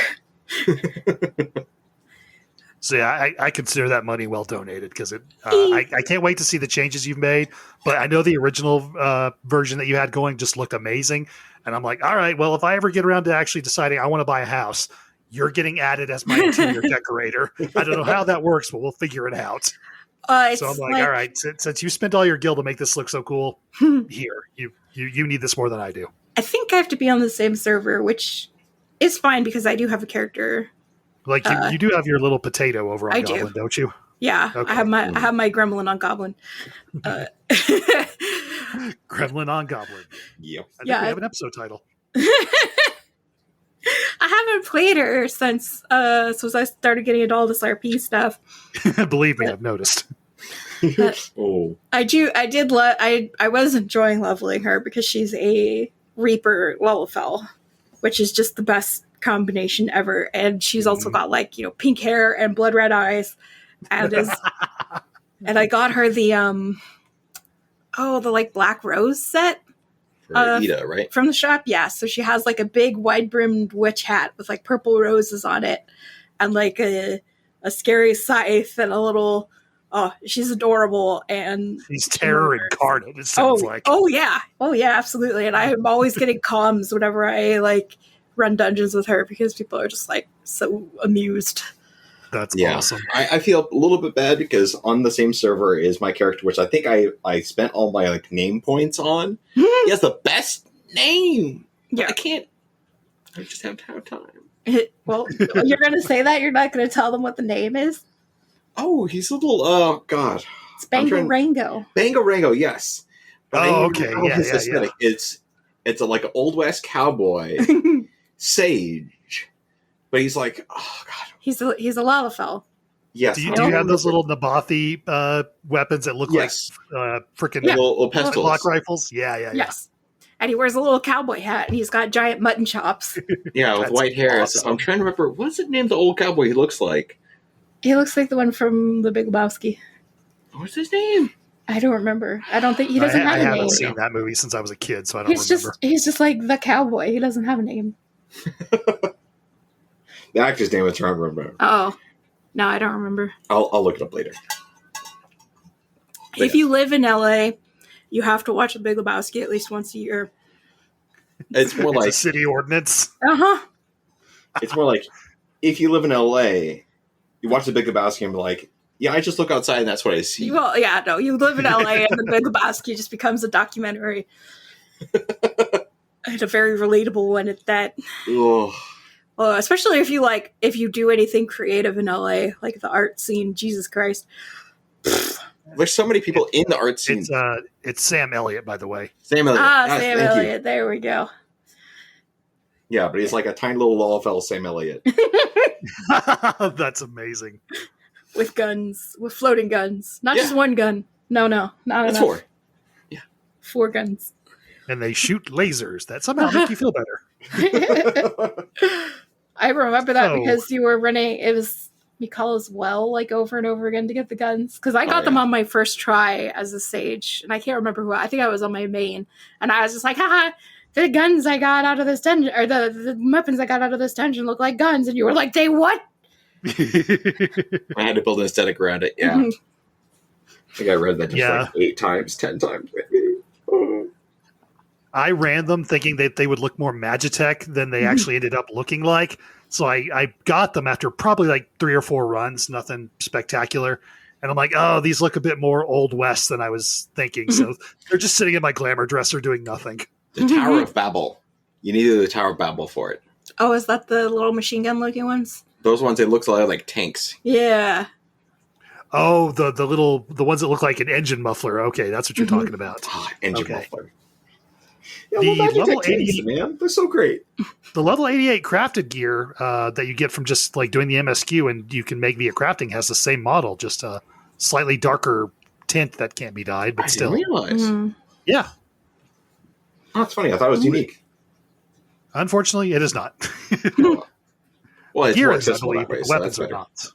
So yeah, I consider that money well donated because I can't wait to see the changes you've made. But I know the original version that you had going just looked amazing, and I'm like, all right, well, if I ever get around to actually deciding I want to buy a house, you're getting added as my interior decorator. I don't know how that works, but we'll figure it out. So I'm like, all right, since you spent all your gil to make this look so cool, here you need this more than I do. I think I have to be on the same server, which is fine because I do have a character. Like you do have your little potato over on Goblin, don't you? Yeah, okay. I have my gremlin on Goblin. Gremlin on Goblin. Yep. I think we have an episode title. I haven't played her since I started getting into all this RP stuff. Believe me, I've noticed. I was enjoying leveling her because she's a Reaper Lullafell, which is just the best combination ever, and she's also got like pink hair and blood red eyes, and and I got her the like Black Rose set for Ida, right, from the shop. Yeah, so she has like a big wide brimmed witch hat with like purple roses on it, and like a scary scythe and a little. Oh, she's adorable, and she's terror incarnate. It sounds like. Oh yeah, absolutely. And I'm always getting comms whenever I like run dungeons with her because people are just like so amused. That's awesome. I feel a little bit bad because on the same server is my character, which I think I spent all my like name points on. He has the best name. Yeah, I just have to have time. Well, you're going to say that? You're not going to tell them what the name is? Oh, he's a little. Oh God, it's Bango-Rango. Bango-Rango, yes. But okay, yeah. It's like an old west cowboy. Sage, but he's like, oh god, he's a Lullafell. Yes. Do you have those little Nabothi weapons that look like freaking little pistols, block rifles? Yeah. Yes, and he wears a little cowboy hat, and he's got giant mutton chops. Yeah, with white hair. Awesome. So I'm trying to remember what's it named. The old cowboy he looks like. He looks like the one from The Big Lebowski. What's his name? I don't remember. I don't think he doesn't have a name. I haven't seen that movie since I was a kid, so I don't remember. He's just like the cowboy. He doesn't have a name. The actor's name is trying to remember. Oh, no, I don't remember. I'll look it up later. If you live in LA, you have to watch The Big Lebowski at least once a year. It's more like a city ordinance. It's more like if you live in LA, you watch The Big Lebowski and be like, yeah, I just look outside and that's what I see. Well, yeah, no, you live in LA and The Big Lebowski just becomes a documentary. And a very relatable one at that. Ugh. Well, especially if you do anything creative in LA, like the art scene, Jesus Christ. There's so many people in the art scene. It's Sam Elliott, by the way. Sam Elliott. Sam Elliott. There we go. Yeah, but he's like a tiny little Lawfell Sam Elliott. That's amazing. With guns, with floating guns, not just one gun. No, not That's enough. 4. Yeah, 4 guns. And they shoot lasers that somehow make you feel better. I remember that because you were running. It was Moukala's well, like over and over again to get the guns. Because I got them on my first try as a sage, and I can't remember who. I think I was on my main, and I was just like, haha. The guns I got out of this dungeon, or the weapons I got out of this dungeon look like guns. And you were like, they what? I had to build an aesthetic around it, yeah. I think I read that just like 8 times, 10 times, maybe. I ran them thinking that they would look more Magitech than they actually ended up looking like. So I got them after probably like 3 or 4 runs, nothing spectacular. And I'm like, oh, these look a bit more Old West than I was thinking. So they're just sitting in my glamour dresser doing nothing. The Tower of Babel. You needed the Tower of Babel for it. Oh, is that the little machine gun looking ones? Those ones, it looks a lot like tanks. Yeah. Oh, the ones that look like an engine muffler. Okay, that's what you're talking about. Engine muffler. Yeah, The level 88, man, they're so great. The level 88 crafted gear that you get from just like doing the MSQ and you can make via crafting has the same model, just a slightly darker tint that can't be dyed, but still. Didn't realize. Yeah. Oh, that's funny. I thought it was unique. Unfortunately, it is not. Well, it's gear more is, I accessible believe, that way, but so weapons that's are better. not.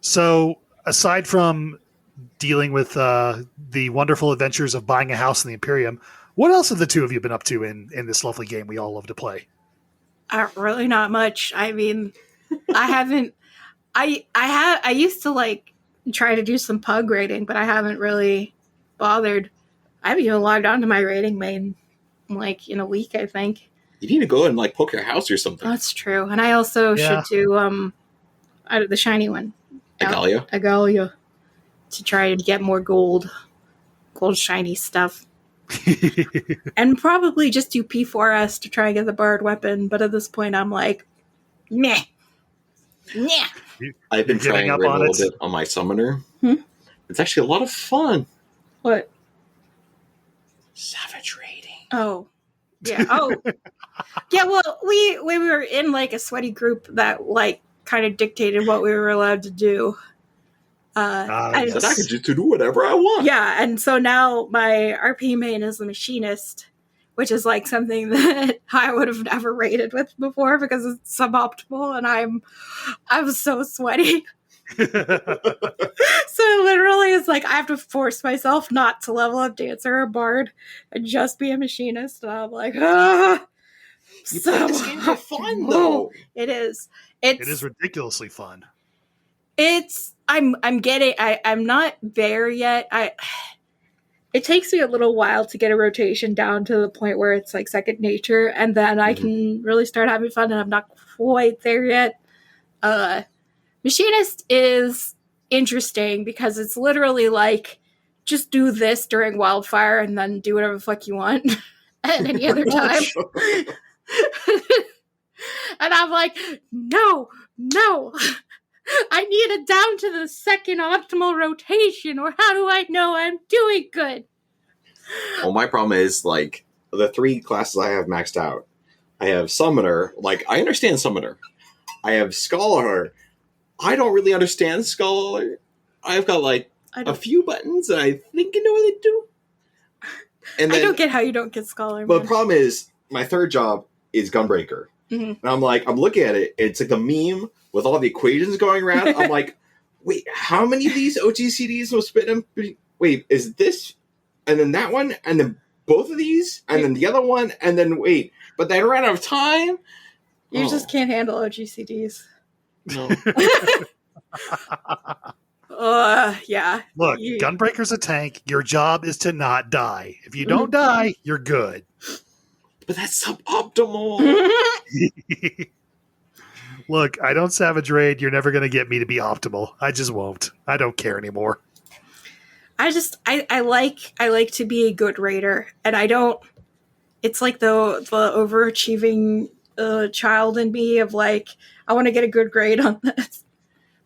So, aside from dealing with the wonderful adventures of buying a house in the Imperium, what else have the two of you been up to in this lovely game we all love to play? Really not much. I mean, I haven't. I used to like try to do some pug raiding, but I haven't really bothered. I haven't even logged on to my raiding main like in a week, I think. You need to go and like poke your house or something. That's true. And I also should do the shiny one. Agalia. To try to get more gold shiny stuff. And probably just do P4S to try and get the barred weapon, but at this point I'm like, meh. I've been trying a little bit on my summoner. It's actually a lot of fun. What? Savage raiding. Oh. Yeah. Oh. Yeah, well, we were in like a sweaty group that like kind of dictated what we were allowed to do. I could just do whatever I want. Yeah, and so now my RP main is the machinist, which is like something that I would have never raided with before because it's suboptimal, and I'm so sweaty. So literally, it's like I have to force myself not to level up Dancer or Bard and just be a machinist, and I'm like, You play this game for fun, though. It is. It is ridiculously fun. I'm not there yet. It takes me a little while to get a rotation down to the point where it's like second nature, and then I can really start having fun, and I'm not quite there yet. Machinist is interesting because it's literally like just do this during wildfire and then do whatever the fuck you want at any other time. And I'm like, no. I need it down to the second optimal rotation, or how do I know I'm doing good? Well, my problem is, like, the 3 classes I have maxed out. I have Summoner. Like, I understand Summoner. I have Scholar. I don't really understand Scholar. I've got, like, a few buttons that I think I know what they do. And then, I don't get how you don't get Scholar. But the problem is, my third job is Gunbreaker. And I'm looking at it, it's like the meme with all the equations going around. I'm like, wait, how many of these OGCDs will spit in? Wait, is this, and then that one, and then both of these, and then the other one, and then wait, but they ran out of time? You just can't handle OGCDs. No. Yeah. Look, Gunbreaker's a tank. Your job is to not die. If you don't die, you're good. But that's suboptimal. Look, I don't Savage Raid. You're never going to get me to be optimal. I just won't. I don't care anymore. I like to be a good raider, and I don't. It's like the overachieving child in me of like, I want to get a good grade on this.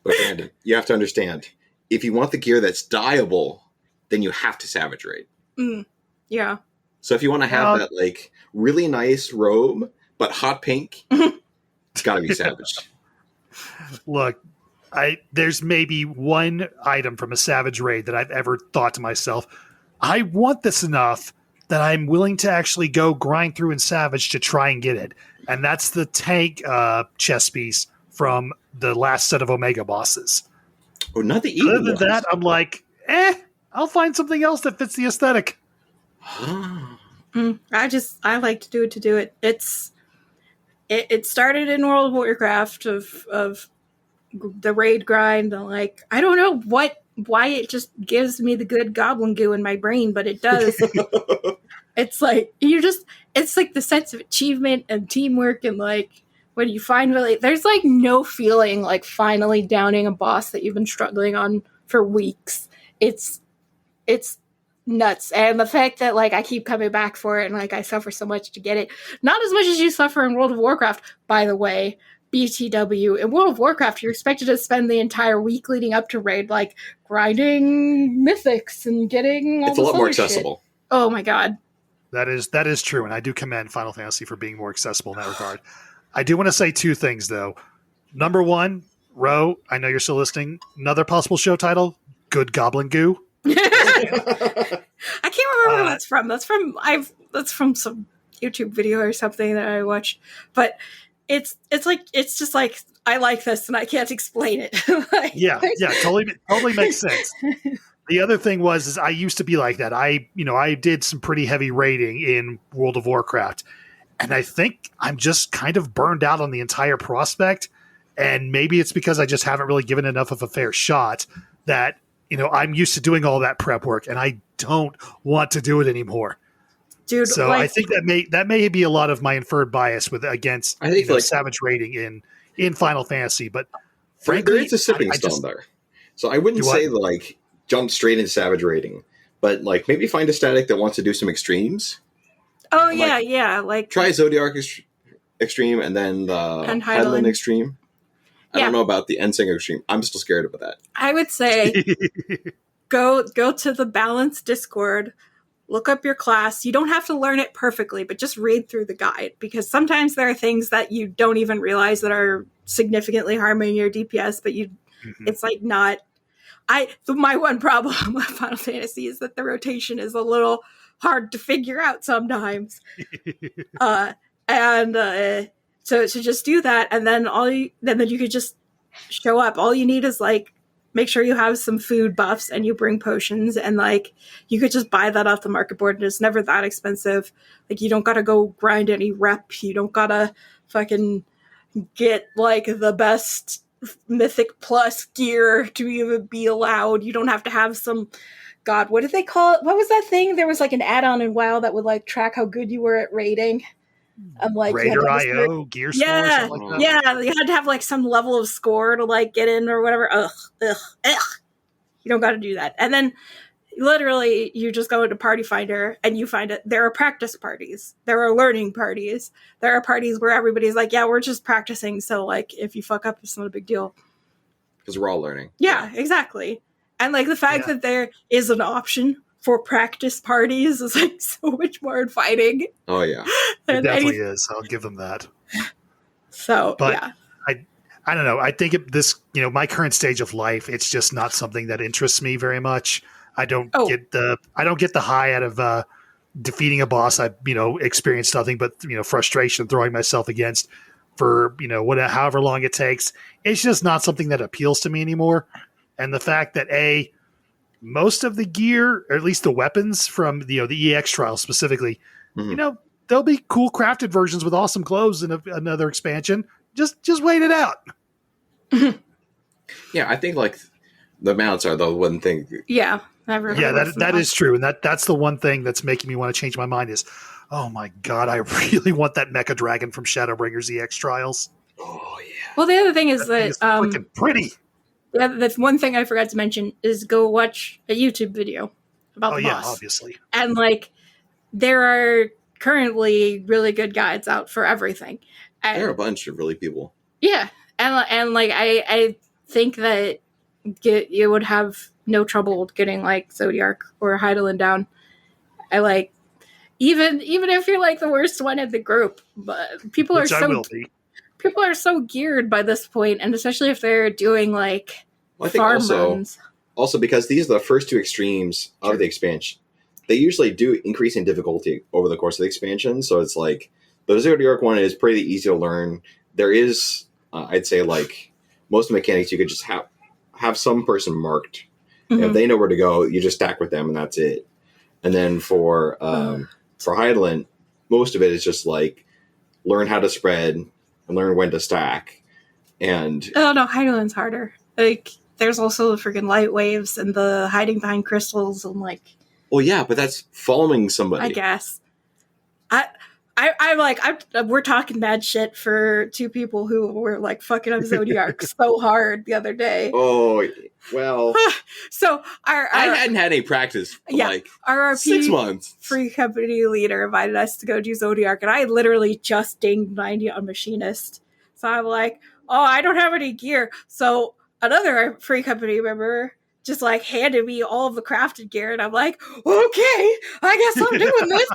But Brandon, you have to understand, if you want the gear that's dyeable, then you have to Savage Raid. Yeah. So if you want to have that like really nice robe, but hot pink, it's got to be Savage. Look, there's maybe one item from a Savage Raid that I've ever thought to myself, I want this enough that I'm willing to actually go grind through in Savage to try and get it. And that's the tank chess piece from the last set of Omega bosses. Oh, not the evil Other than that, I'm like, I'll find something else that fits the aesthetic. I like to do it. It started in World of Warcraft of the raid grind. And like, I don't know why it just gives me the good Goblin Goo in my brain, but it does. It's like it's like the sense of achievement and teamwork, and like when you finally, there's like no feeling like finally downing a boss that you've been struggling on for weeks. It's nuts. And the fact that like I keep coming back for it and like I suffer so much to get it, not as much as you suffer in World of Warcraft, by the way. BTW, in World of Warcraft, you're expected to spend the entire week leading up to raid like grinding mythics and getting all it's a lot more accessible. Shit. Oh my god. That is true, and I do commend Final Fantasy for being more accessible in that regard. I do want to say two things, though. Number one, Ro, I know you're still listening. Another possible show title, Good Goblin Goo. I can't remember where that's from. That's from some YouTube video or something that I watched. But it's just like I like this and I can't explain it. Like, yeah, totally makes sense. The other thing is I used to be like that. I did some pretty heavy raiding in World of Warcraft, and I think I'm just kind of burned out on the entire prospect. And maybe it's because I just haven't really given enough of a fair shot that, I'm used to doing all that prep work and I don't want to do it anymore. Dude, so like, I think that may be a lot of my inferred bias against savage raiding in Final Fantasy, but frankly, there is a sipping stone there. So I wouldn't say like jump straight into savage raiding, but like maybe find a static that wants to do some extremes. Oh yeah, like try Zodiac Extreme and then the Headland Extreme. I don't know about the Ensinger Extreme. I'm still scared about that. I would say go to the Balance Discord. Look up your class. You don't have to learn it perfectly, but just read through the guide, because sometimes there are things that you don't even realize that are significantly harming your DPS, but it's like not. My one problem with Final Fantasy is that the rotation is a little hard to figure out sometimes. So just do that, and then then you could just show up. All you need is like make sure you have some food buffs and you bring potions, and like you could just buy that off the market board and it's never that expensive. Like you don't gotta go grind any rep. You don't gotta fucking get like the best Mythic Plus gear to even be allowed. You don't have to have some, God, what did they call it? What was that thing? There was like an add-on in WoW that would like track how good you were at raiding. Like Raider.io, gear score, something like that. Yeah, you had to have like some level of score to like get in or whatever. Ugh. You don't got to do that. And then literally you just go into Party Finder and you find it. There are practice parties. There are learning parties. There are parties where everybody's like, yeah, we're just practicing. So like if you fuck up, it's not a big deal. Because we're all learning. Yeah, exactly. And like the fact that there is an option for practice parties is like so much more inviting. Oh yeah, it definitely is. I'll give them that. So, but yeah, I don't know. I think my current stage of life, it's just not something that interests me very much. I don't get the high out of defeating a boss. I experienced nothing but frustration throwing myself against for however long it takes. It's just not something that appeals to me anymore. And the fact that most of the gear, or at least the weapons from the EX trial specifically, there'll be cool crafted versions with awesome clothes in another expansion. Just wait it out. Yeah, I think like the mounts are the one thing. Yeah, that is true, and that's the one thing that's making me want to change my mind is, oh my god, I really want that Mecha Dragon from Shadowbringers EX trials. Oh yeah. Well, the other thing is that looking pretty. Yeah, the one thing I forgot to mention is go watch a YouTube video about the boss. Obviously. And like, there are currently really good guides out for everything. And, there are a bunch of really people. Yeah, and like I think that you would have no trouble getting like Zodiark or Heidelin down. I like even if you're like the worst one in the group, but people are so geared by this point, and especially if they're doing like farm runs. Also, because these are the first two extremes of the expansion, they usually do increase in difficulty over the course of the expansion. So it's like the Zodiark one is pretty easy to learn. There is, I'd say, like most of the mechanics, you could just have some person marked. Mm-hmm. If they know where to go, you just stack with them, and that's it. And then for Heidelin, most of it is just like learn how to spread and learn when to stack. And oh no, Heidelin's harder. Like there's also the freaking light waves and the hiding behind crystals and like. Well, yeah, but that's following somebody. I guess. We're talking mad shit for two people who were like fucking up Zodiark so hard the other day. Oh, well. So I hadn't had any practice for like our RP 6 months. Free company leader invited us to go do Zodiark, and I literally just dinged 90 on Machinist. So I'm like, oh, I don't have any gear. So another free company member just like handed me all of the crafted gear, and I'm like, okay, I guess I'm doing this.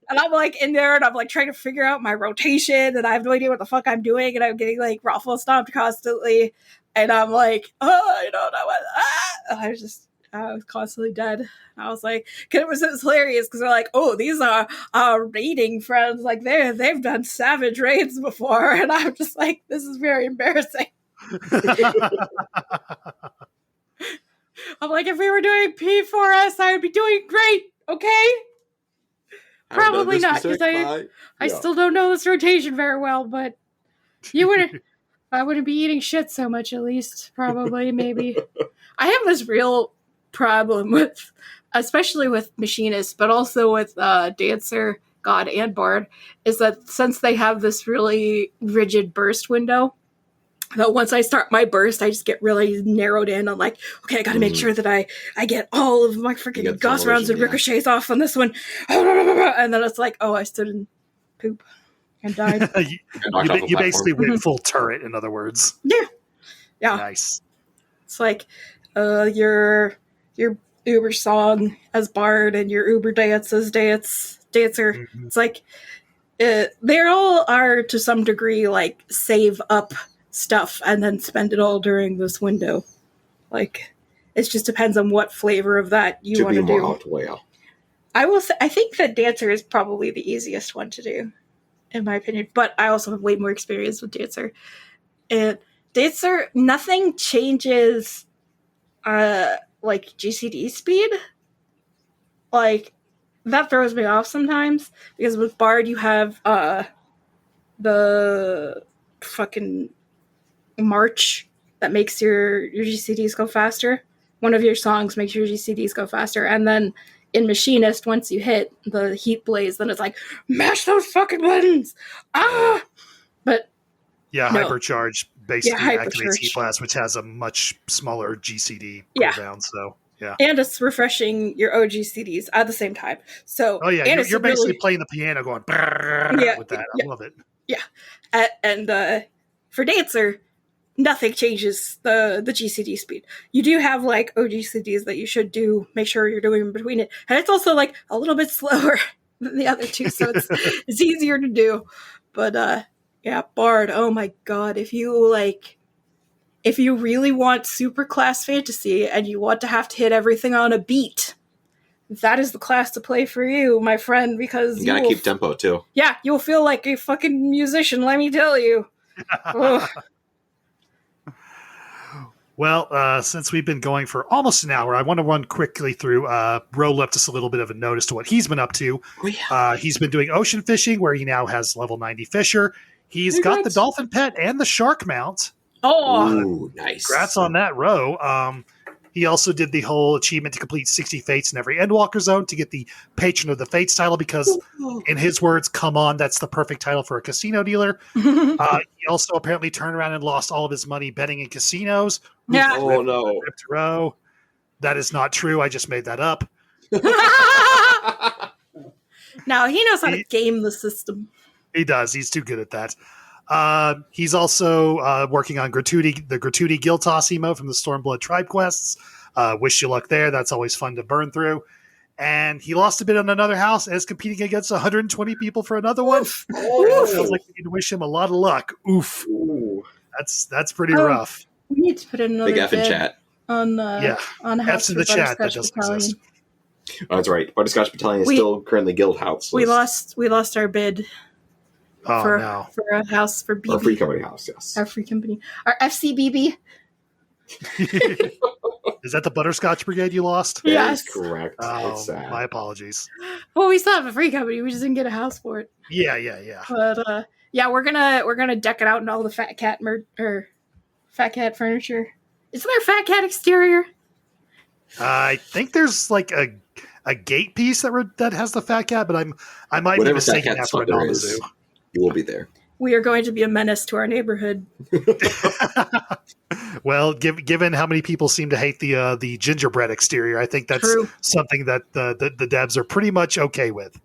And I'm like in there, and I'm like trying to figure out my rotation, and I have no idea what the fuck I'm doing, and I'm getting like ruffle stomped constantly, and I'm like, oh, I don't know what. I was constantly dead. I was like, cause it was hilarious because they're like, oh, these are our raiding friends, like they've done savage raids before, and I'm just like, this is very embarrassing. I'm like, if we were doing P4S, I would be doing great, okay? Probably not, because I still don't know this rotation very well, but I wouldn't be eating shit so much, at least. Probably, maybe. I have this real problem with, especially with Machinist, but also with Dancer, God, and Bard, is that since they have this really rigid burst window, that once I start my burst, I just get really narrowed in. I'm like, okay, I gotta make sure that I get all of my freaking Gauss rounds and ricochets off on this one. And then it's like, oh, I stood in poop and died. you basically went full turret, in other words. Yeah. Nice. It's like your Uber song as Bard and your Uber dance as Dancer. Mm-hmm. It's like they all are to some degree like save up stuff and then spend it all during this window. Like it just depends on what flavor of that you want to do. I will say, I think that Dancer is probably the easiest one to do, in my opinion. But I also have way more experience with Dancer. And Dancer, nothing changes, like GCD speed. Like that throws me off sometimes because with Bard you have the fucking march that makes your GCDs go faster. One of your songs makes your GCDs go faster, and then in Machinist, once you hit the heat blaze, then it's like mash those fucking buttons. But hypercharge basically activates heat blast, which has a much smaller GCD cooldown. So and it's refreshing your OGCDs at the same time. So you're basically playing the piano going with that. I love it. Yeah, and for Dancer, nothing changes the GCD speed. You do have like OGCDs that you should make sure you're doing in between it. And it's also like a little bit slower than the other two, so it's easier to do. But Bard, oh my god, if you really want super class fantasy and you want to have to hit everything on a beat, that is the class to play for you, my friend, because you gotta keep tempo too. Yeah, you'll feel like a fucking musician, let me tell you. Well, since we've been going for almost an hour, I want to run quickly through. Ro left us a little bit of a notice to what he's been up to. He's been doing ocean fishing, where he now has level 90 fisher. He's got the dolphin pet and the shark mount. Oh, ooh, nice. Congrats on that, Ro. He also did the whole achievement to complete 60 fates in every Endwalker zone to get the Patron of the Fates title because, in his words, come on, that's the perfect title for a casino dealer. He also apparently turned around and lost all of his money betting in casinos. Yeah. Oh, no. Ro. That is not true. I just made that up. Now, he knows how to game the system. He does. He's too good at that. He's also working on the Gratuity Guild Toss emote from the Stormblood Tribe quests. Wish you luck there. That's always fun to burn through. And he lost a bit on another house and is competing against 120 people for another one. Sounds like we need to wish him a lot of luck. Oof. Ooh. That's pretty rough. We need to put in another big F in chat. On House F's in the chat. That doesn't Battlerscotch exist. Oh, that's right. Butterscotch Battalion is still currently guild house. We lost our bid. For a house for BB. Our free company house, yes. Our free company. Our FCBB. Is that the Butterscotch Brigade you lost? Yes. That is correct. Oh, It's sad. my apologies. Well, we still have a free company. We just didn't get a house for it. Yeah. But we're gonna deck it out in all the Fat Cat Fat Cat furniture. Isn't there a Fat Cat exterior? I think there's like a gate piece that has the Fat Cat, but I might Whatever be mistaken that for a there is, you will be there. We are going to be a menace to our neighborhood. Well, given how many people seem to hate the gingerbread exterior, I think that's something that the devs are pretty much okay with.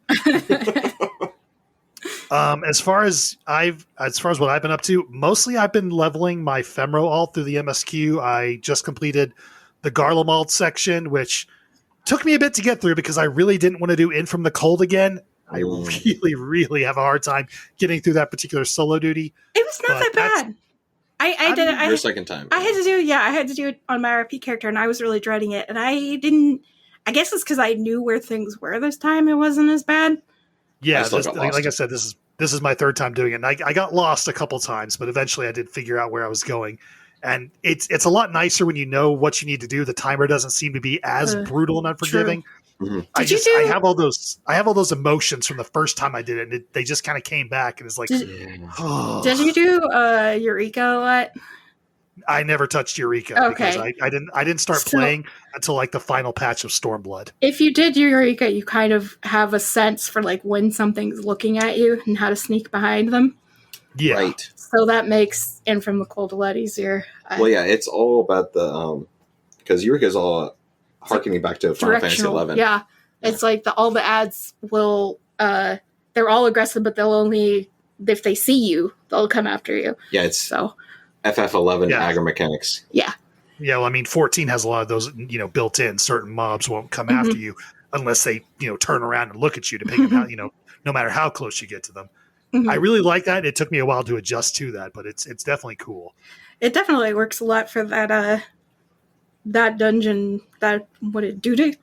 As far as what I've been up to, mostly I've been leveling my Femro all through the MSQ. I just completed the Garlemald section, which took me a bit to get through because I really didn't want to do In From the Cold again. I really, really have a hard time getting through that particular solo duty. It was not that bad. I did it. Your second time. I had to do it on my RP character, and I was really dreading it. And I guess it's because I knew where things were this time. It wasn't as bad. Yeah, like I said, this is my third time doing it. And I got lost a couple times, but eventually I did figure out where I was going. And it's a lot nicer when you know what you need to do. The timer doesn't seem to be as brutal and unforgiving. Mm-hmm. I have all those emotions from the first time I did it, and they just kind of came back, and it's like, did you do Eureka a lot? I never touched Eureka because I didn't start playing until like the final patch of Stormblood. If you did Eureka, you kind of have a sense for like when something's looking at you and how to sneak behind them. Yeah, right. So that makes In From the Cold a lot easier. Well, yeah, it's all about the because Eureka is all harkening back to Final Fantasy 11. Yeah, it's like all the ads will they're all aggressive, but they'll only if they see you, they'll come after you. Yeah, it's FF11 aggro mechanics. Yeah. Yeah, well, I mean, 14 has a lot of those, built in. Certain mobs won't come after you unless they, turn around and look at you to pick them out, no matter how close you get to them. Mm-hmm. I really like that. It took me a while to adjust to that, but it's definitely cool. It definitely works a lot for that that dungeon, that duty.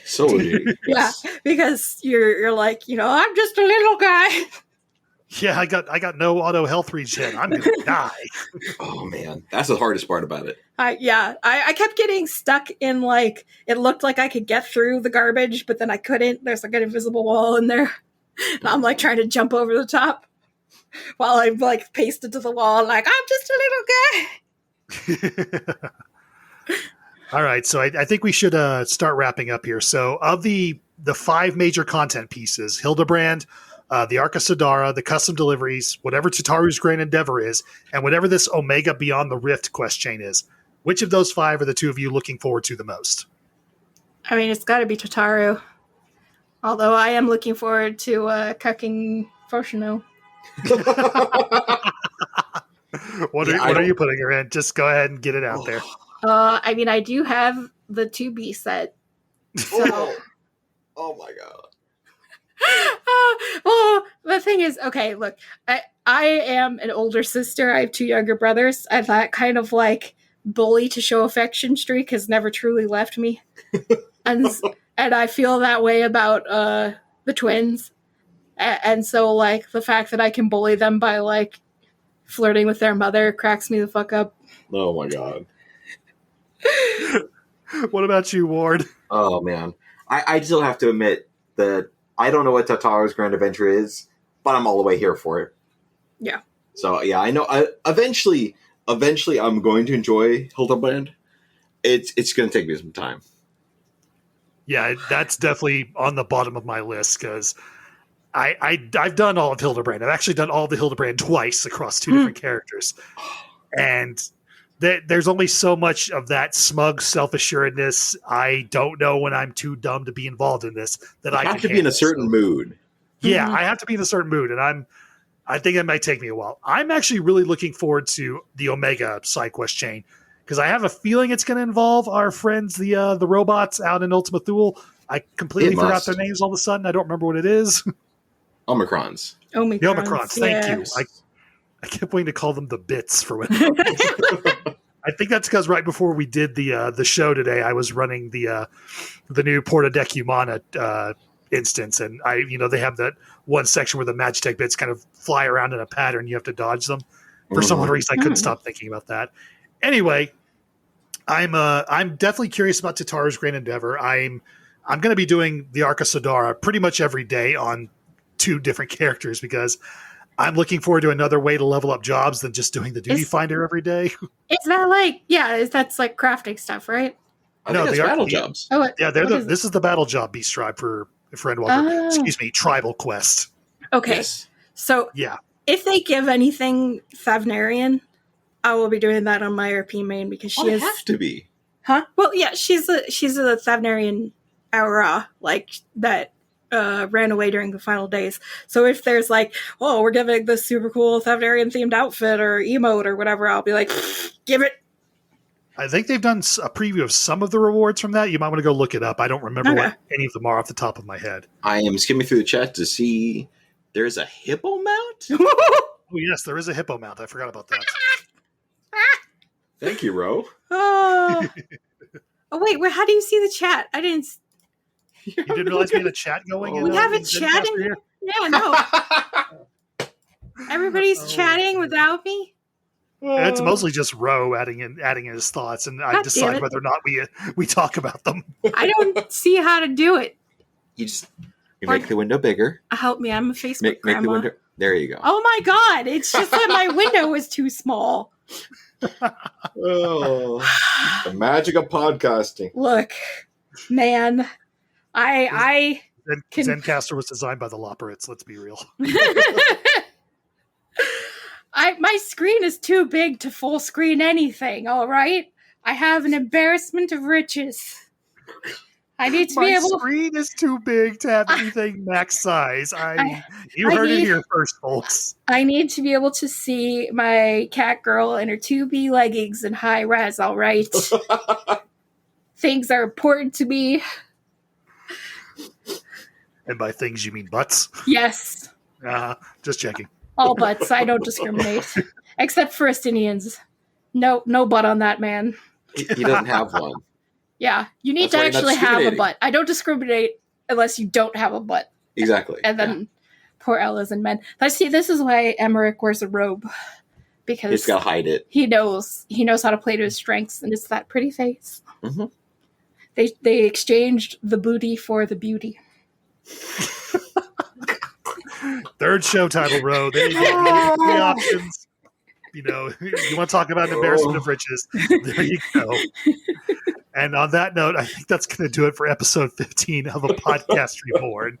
So duty. Yeah, because you're like, I'm just a little guy. Yeah, I got no auto health regen. I'm gonna die. Oh man, that's the hardest part about it. I kept getting stuck in like it looked like I could get through the garbage, but then I couldn't. There's like an invisible wall in there. And I'm like trying to jump over the top while I'm like pasted to the wall, like I'm just a little guy. All right, so I think we should start wrapping up here. So of the 5 major content pieces, Hildebrand, the Arc of Sidara, the custom deliveries, whatever Tataru's Grand Endeavor is, and whatever this Omega Beyond the Rift quest chain is, which of those 5 are the two of you looking forward to the most? I mean, it's got to be Tataru. Although I am looking forward to cucking Foshino. What are you putting her in? Just go ahead and get it out there. I mean, I do have the 2B set. So. Oh my god. Well, the thing is, okay, look, I am an older sister. I have 2 younger brothers, and that kind of like bully to show affection streak has never truly left me. And I feel that way about the twins. And so like the fact that I can bully them by like flirting with their mother cracks me the fuck up. Oh my god. What about you, Ward? Oh man. I still have to admit that I don't know what Tataru's Grand Adventure is, but I'm all the way here for it. Yeah. So yeah, I know. Eventually, I'm going to enjoy Hildebrand. It's going to take me some time. Yeah, that's definitely on the bottom of my list because I've done all of Hildebrand. I've actually done all of the Hildebrand twice across 2 different characters, and there's only so much of that smug self-assuredness. I don't know when I'm too dumb to be involved in this that I have to be in a certain mood. Yeah, I have to be in a certain mood, and I think it might take me a while. I'm actually really looking forward to the Omega side quest chain because I have a feeling it's going to involve our friends, the robots out in Ultima Thule. I completely forgot their names all of a sudden. I don't remember what it is. Omicrons. The Omicrons. Thank you. I kept waiting to call them the bits for when. I think that's because right before we did the show today, I was running the new Porta Decumana instance, and they have that one section where the Magitech bits kind of fly around in a pattern. You have to dodge them. For some reason, I couldn't stop thinking about that. Anyway, I'm definitely curious about Tataru's Great Endeavor. I'm going to be doing the Arca Sodara pretty much every day on 2 different characters because I'm looking forward to another way to level up jobs than just doing the Duty Finder every day. Is that that's like crafting stuff, right? I think that's battle jobs. Oh, yeah, this is the battle job beast tribe for Endwalker. Excuse me, tribal quest. Okay. Yes. So yeah, if they give anything Thavnarian, I will be doing that on my RP main because she is have to be. Huh? Well, yeah, she's a Thavnarian aura like that ran away during the final days. So if there's like, oh, we're giving this super cool Thavnarian themed outfit or emote or whatever, I'll be like, give it. I think they've done a preview of some of the rewards from that. You might want to go look it up. I don't remember what any of them are off the top of my head. I am skimming through the chat to see there's a hippo mount. Oh yes, there is a hippo mount. I forgot about that. Thank you, Ro. Oh wait, how do you see the chat? I didn't. You didn't realize we had a chat going? We have a chat in here? Yeah, no. Everybody's chatting without me? It's mostly just Ro adding in his thoughts, and I decide whether or not we talk about them. I don't see how to do it. You make the window bigger. Help me, I'm a Facebook make grandma. the window. There you go. Oh my god, it's just that my window is too small. Oh, the magic of podcasting. Look, man, Zencaster was designed by the Loporits, let's be real. My screen is too big to full screen anything, all right? I have an embarrassment of riches. I need to be able. My screen is too big to have anything max size. You heard it here first, folks. I need to be able to see my cat girl in her 2B leggings in high res, all right? Things are important to me. And by things, you mean butts? Yes. Just checking. All butts. I don't discriminate. Except for Estinians. No butt on that man. He doesn't have one. Yeah, you need to actually have a butt. I don't discriminate unless you don't have a butt. Exactly. And then poor Ella's and men. See, this is why Emmerich wears a robe. Because he's got to hide it. He knows how to play to his strengths, and it's that pretty face. Mm-hmm. They exchanged the booty for the beauty. Third show title, Ro. There you go. 3 options. You want to talk about an embarrassment of riches. There you go. And on that note, I think that's going to do it for episode 15 of A Podcast Reborn.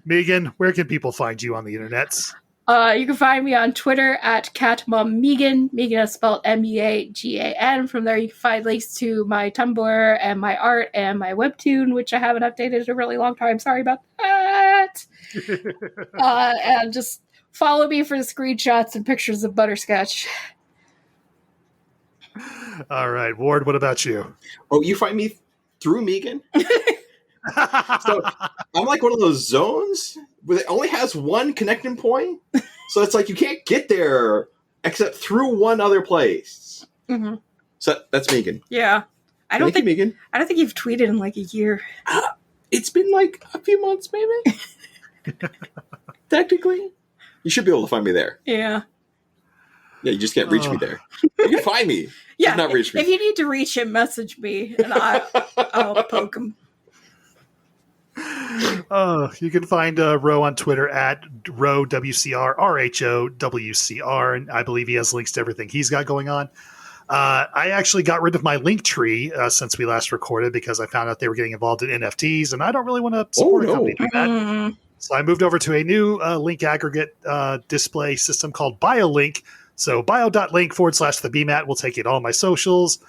Meagan, where can people find you on the internets? You can find me on Twitter at CatMomMeagan. Meagan is spelled Meagan. From there, you can find links to my Tumblr and my art and my webtoon, which I haven't updated in a really long time. Sorry about that. And just follow me for the screenshots and pictures of butterscotch. All right, Ward, what about you? Oh, you find me through Meagan? So I'm like one of those zones where it only has one connecting point. So it's like you can't get there except through one other place. Mm-hmm. So that's Meagan. Yeah. Thank you, Meagan. I don't think you've tweeted in like a year. It's been like a few months, maybe. Technically. You should be able to find me there. Yeah. Yeah, you just can't reach me there. You can find me. Yeah. Not reach me. If you need to reach him, message me and I'll poke him. You can find Ro on Twitter at RoWCR, RHOWCR, and I believe he has links to everything he's got going on. I actually got rid of my link tree since we last recorded because I found out they were getting involved in NFTs, and I don't really want to support a company doing that. Mm-hmm. So I moved over to a new link aggregate display system called BioLink. So bio.link/the BMAT will take you to all my socials,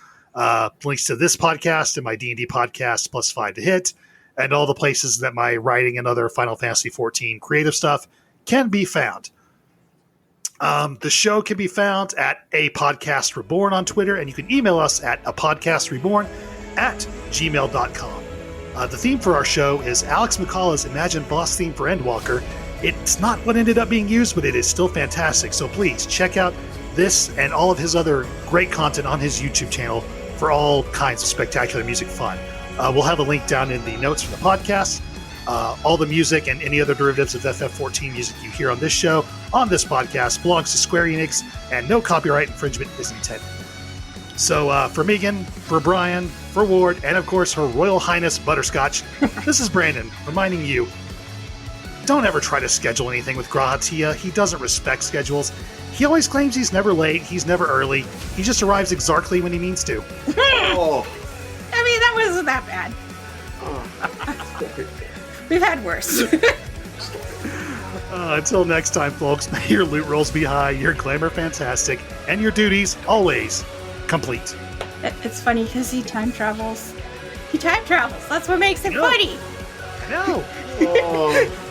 links to this podcast and my D&D podcast +5 to hit, and all the places that my writing and other Final Fantasy XIV creative stuff can be found. The show can be found at A Podcast Reborn on Twitter, and you can email us at apodcastreborn@gmail.com. The theme for our show is Alex Moukala's Imagine Boss theme for Endwalker. It's not what ended up being used, but it is still fantastic. So please check out this and all of his other great content on his YouTube channel for all kinds of spectacular music fun. We'll have a link down in the notes for the podcast. All the music and any other derivatives of FF14 music you hear on this show, on this podcast, belongs to Square Enix, and no copyright infringement is intended. So for Meagan, for Brian, for Ward, and of course her Royal Highness Butterscotch, this is Brandon reminding you, don't ever try to schedule anything with Grahatia. He doesn't respect schedules. He always claims he's never late, he's never early. He just arrives exactly when he means to. Oh. I mean, that wasn't that bad. We've had worse. Until next time, folks, may your loot rolls be high, your glamour fantastic, and your duties always complete. It's funny because he time travels. He time travels. That's what makes it funny. I know. Oh.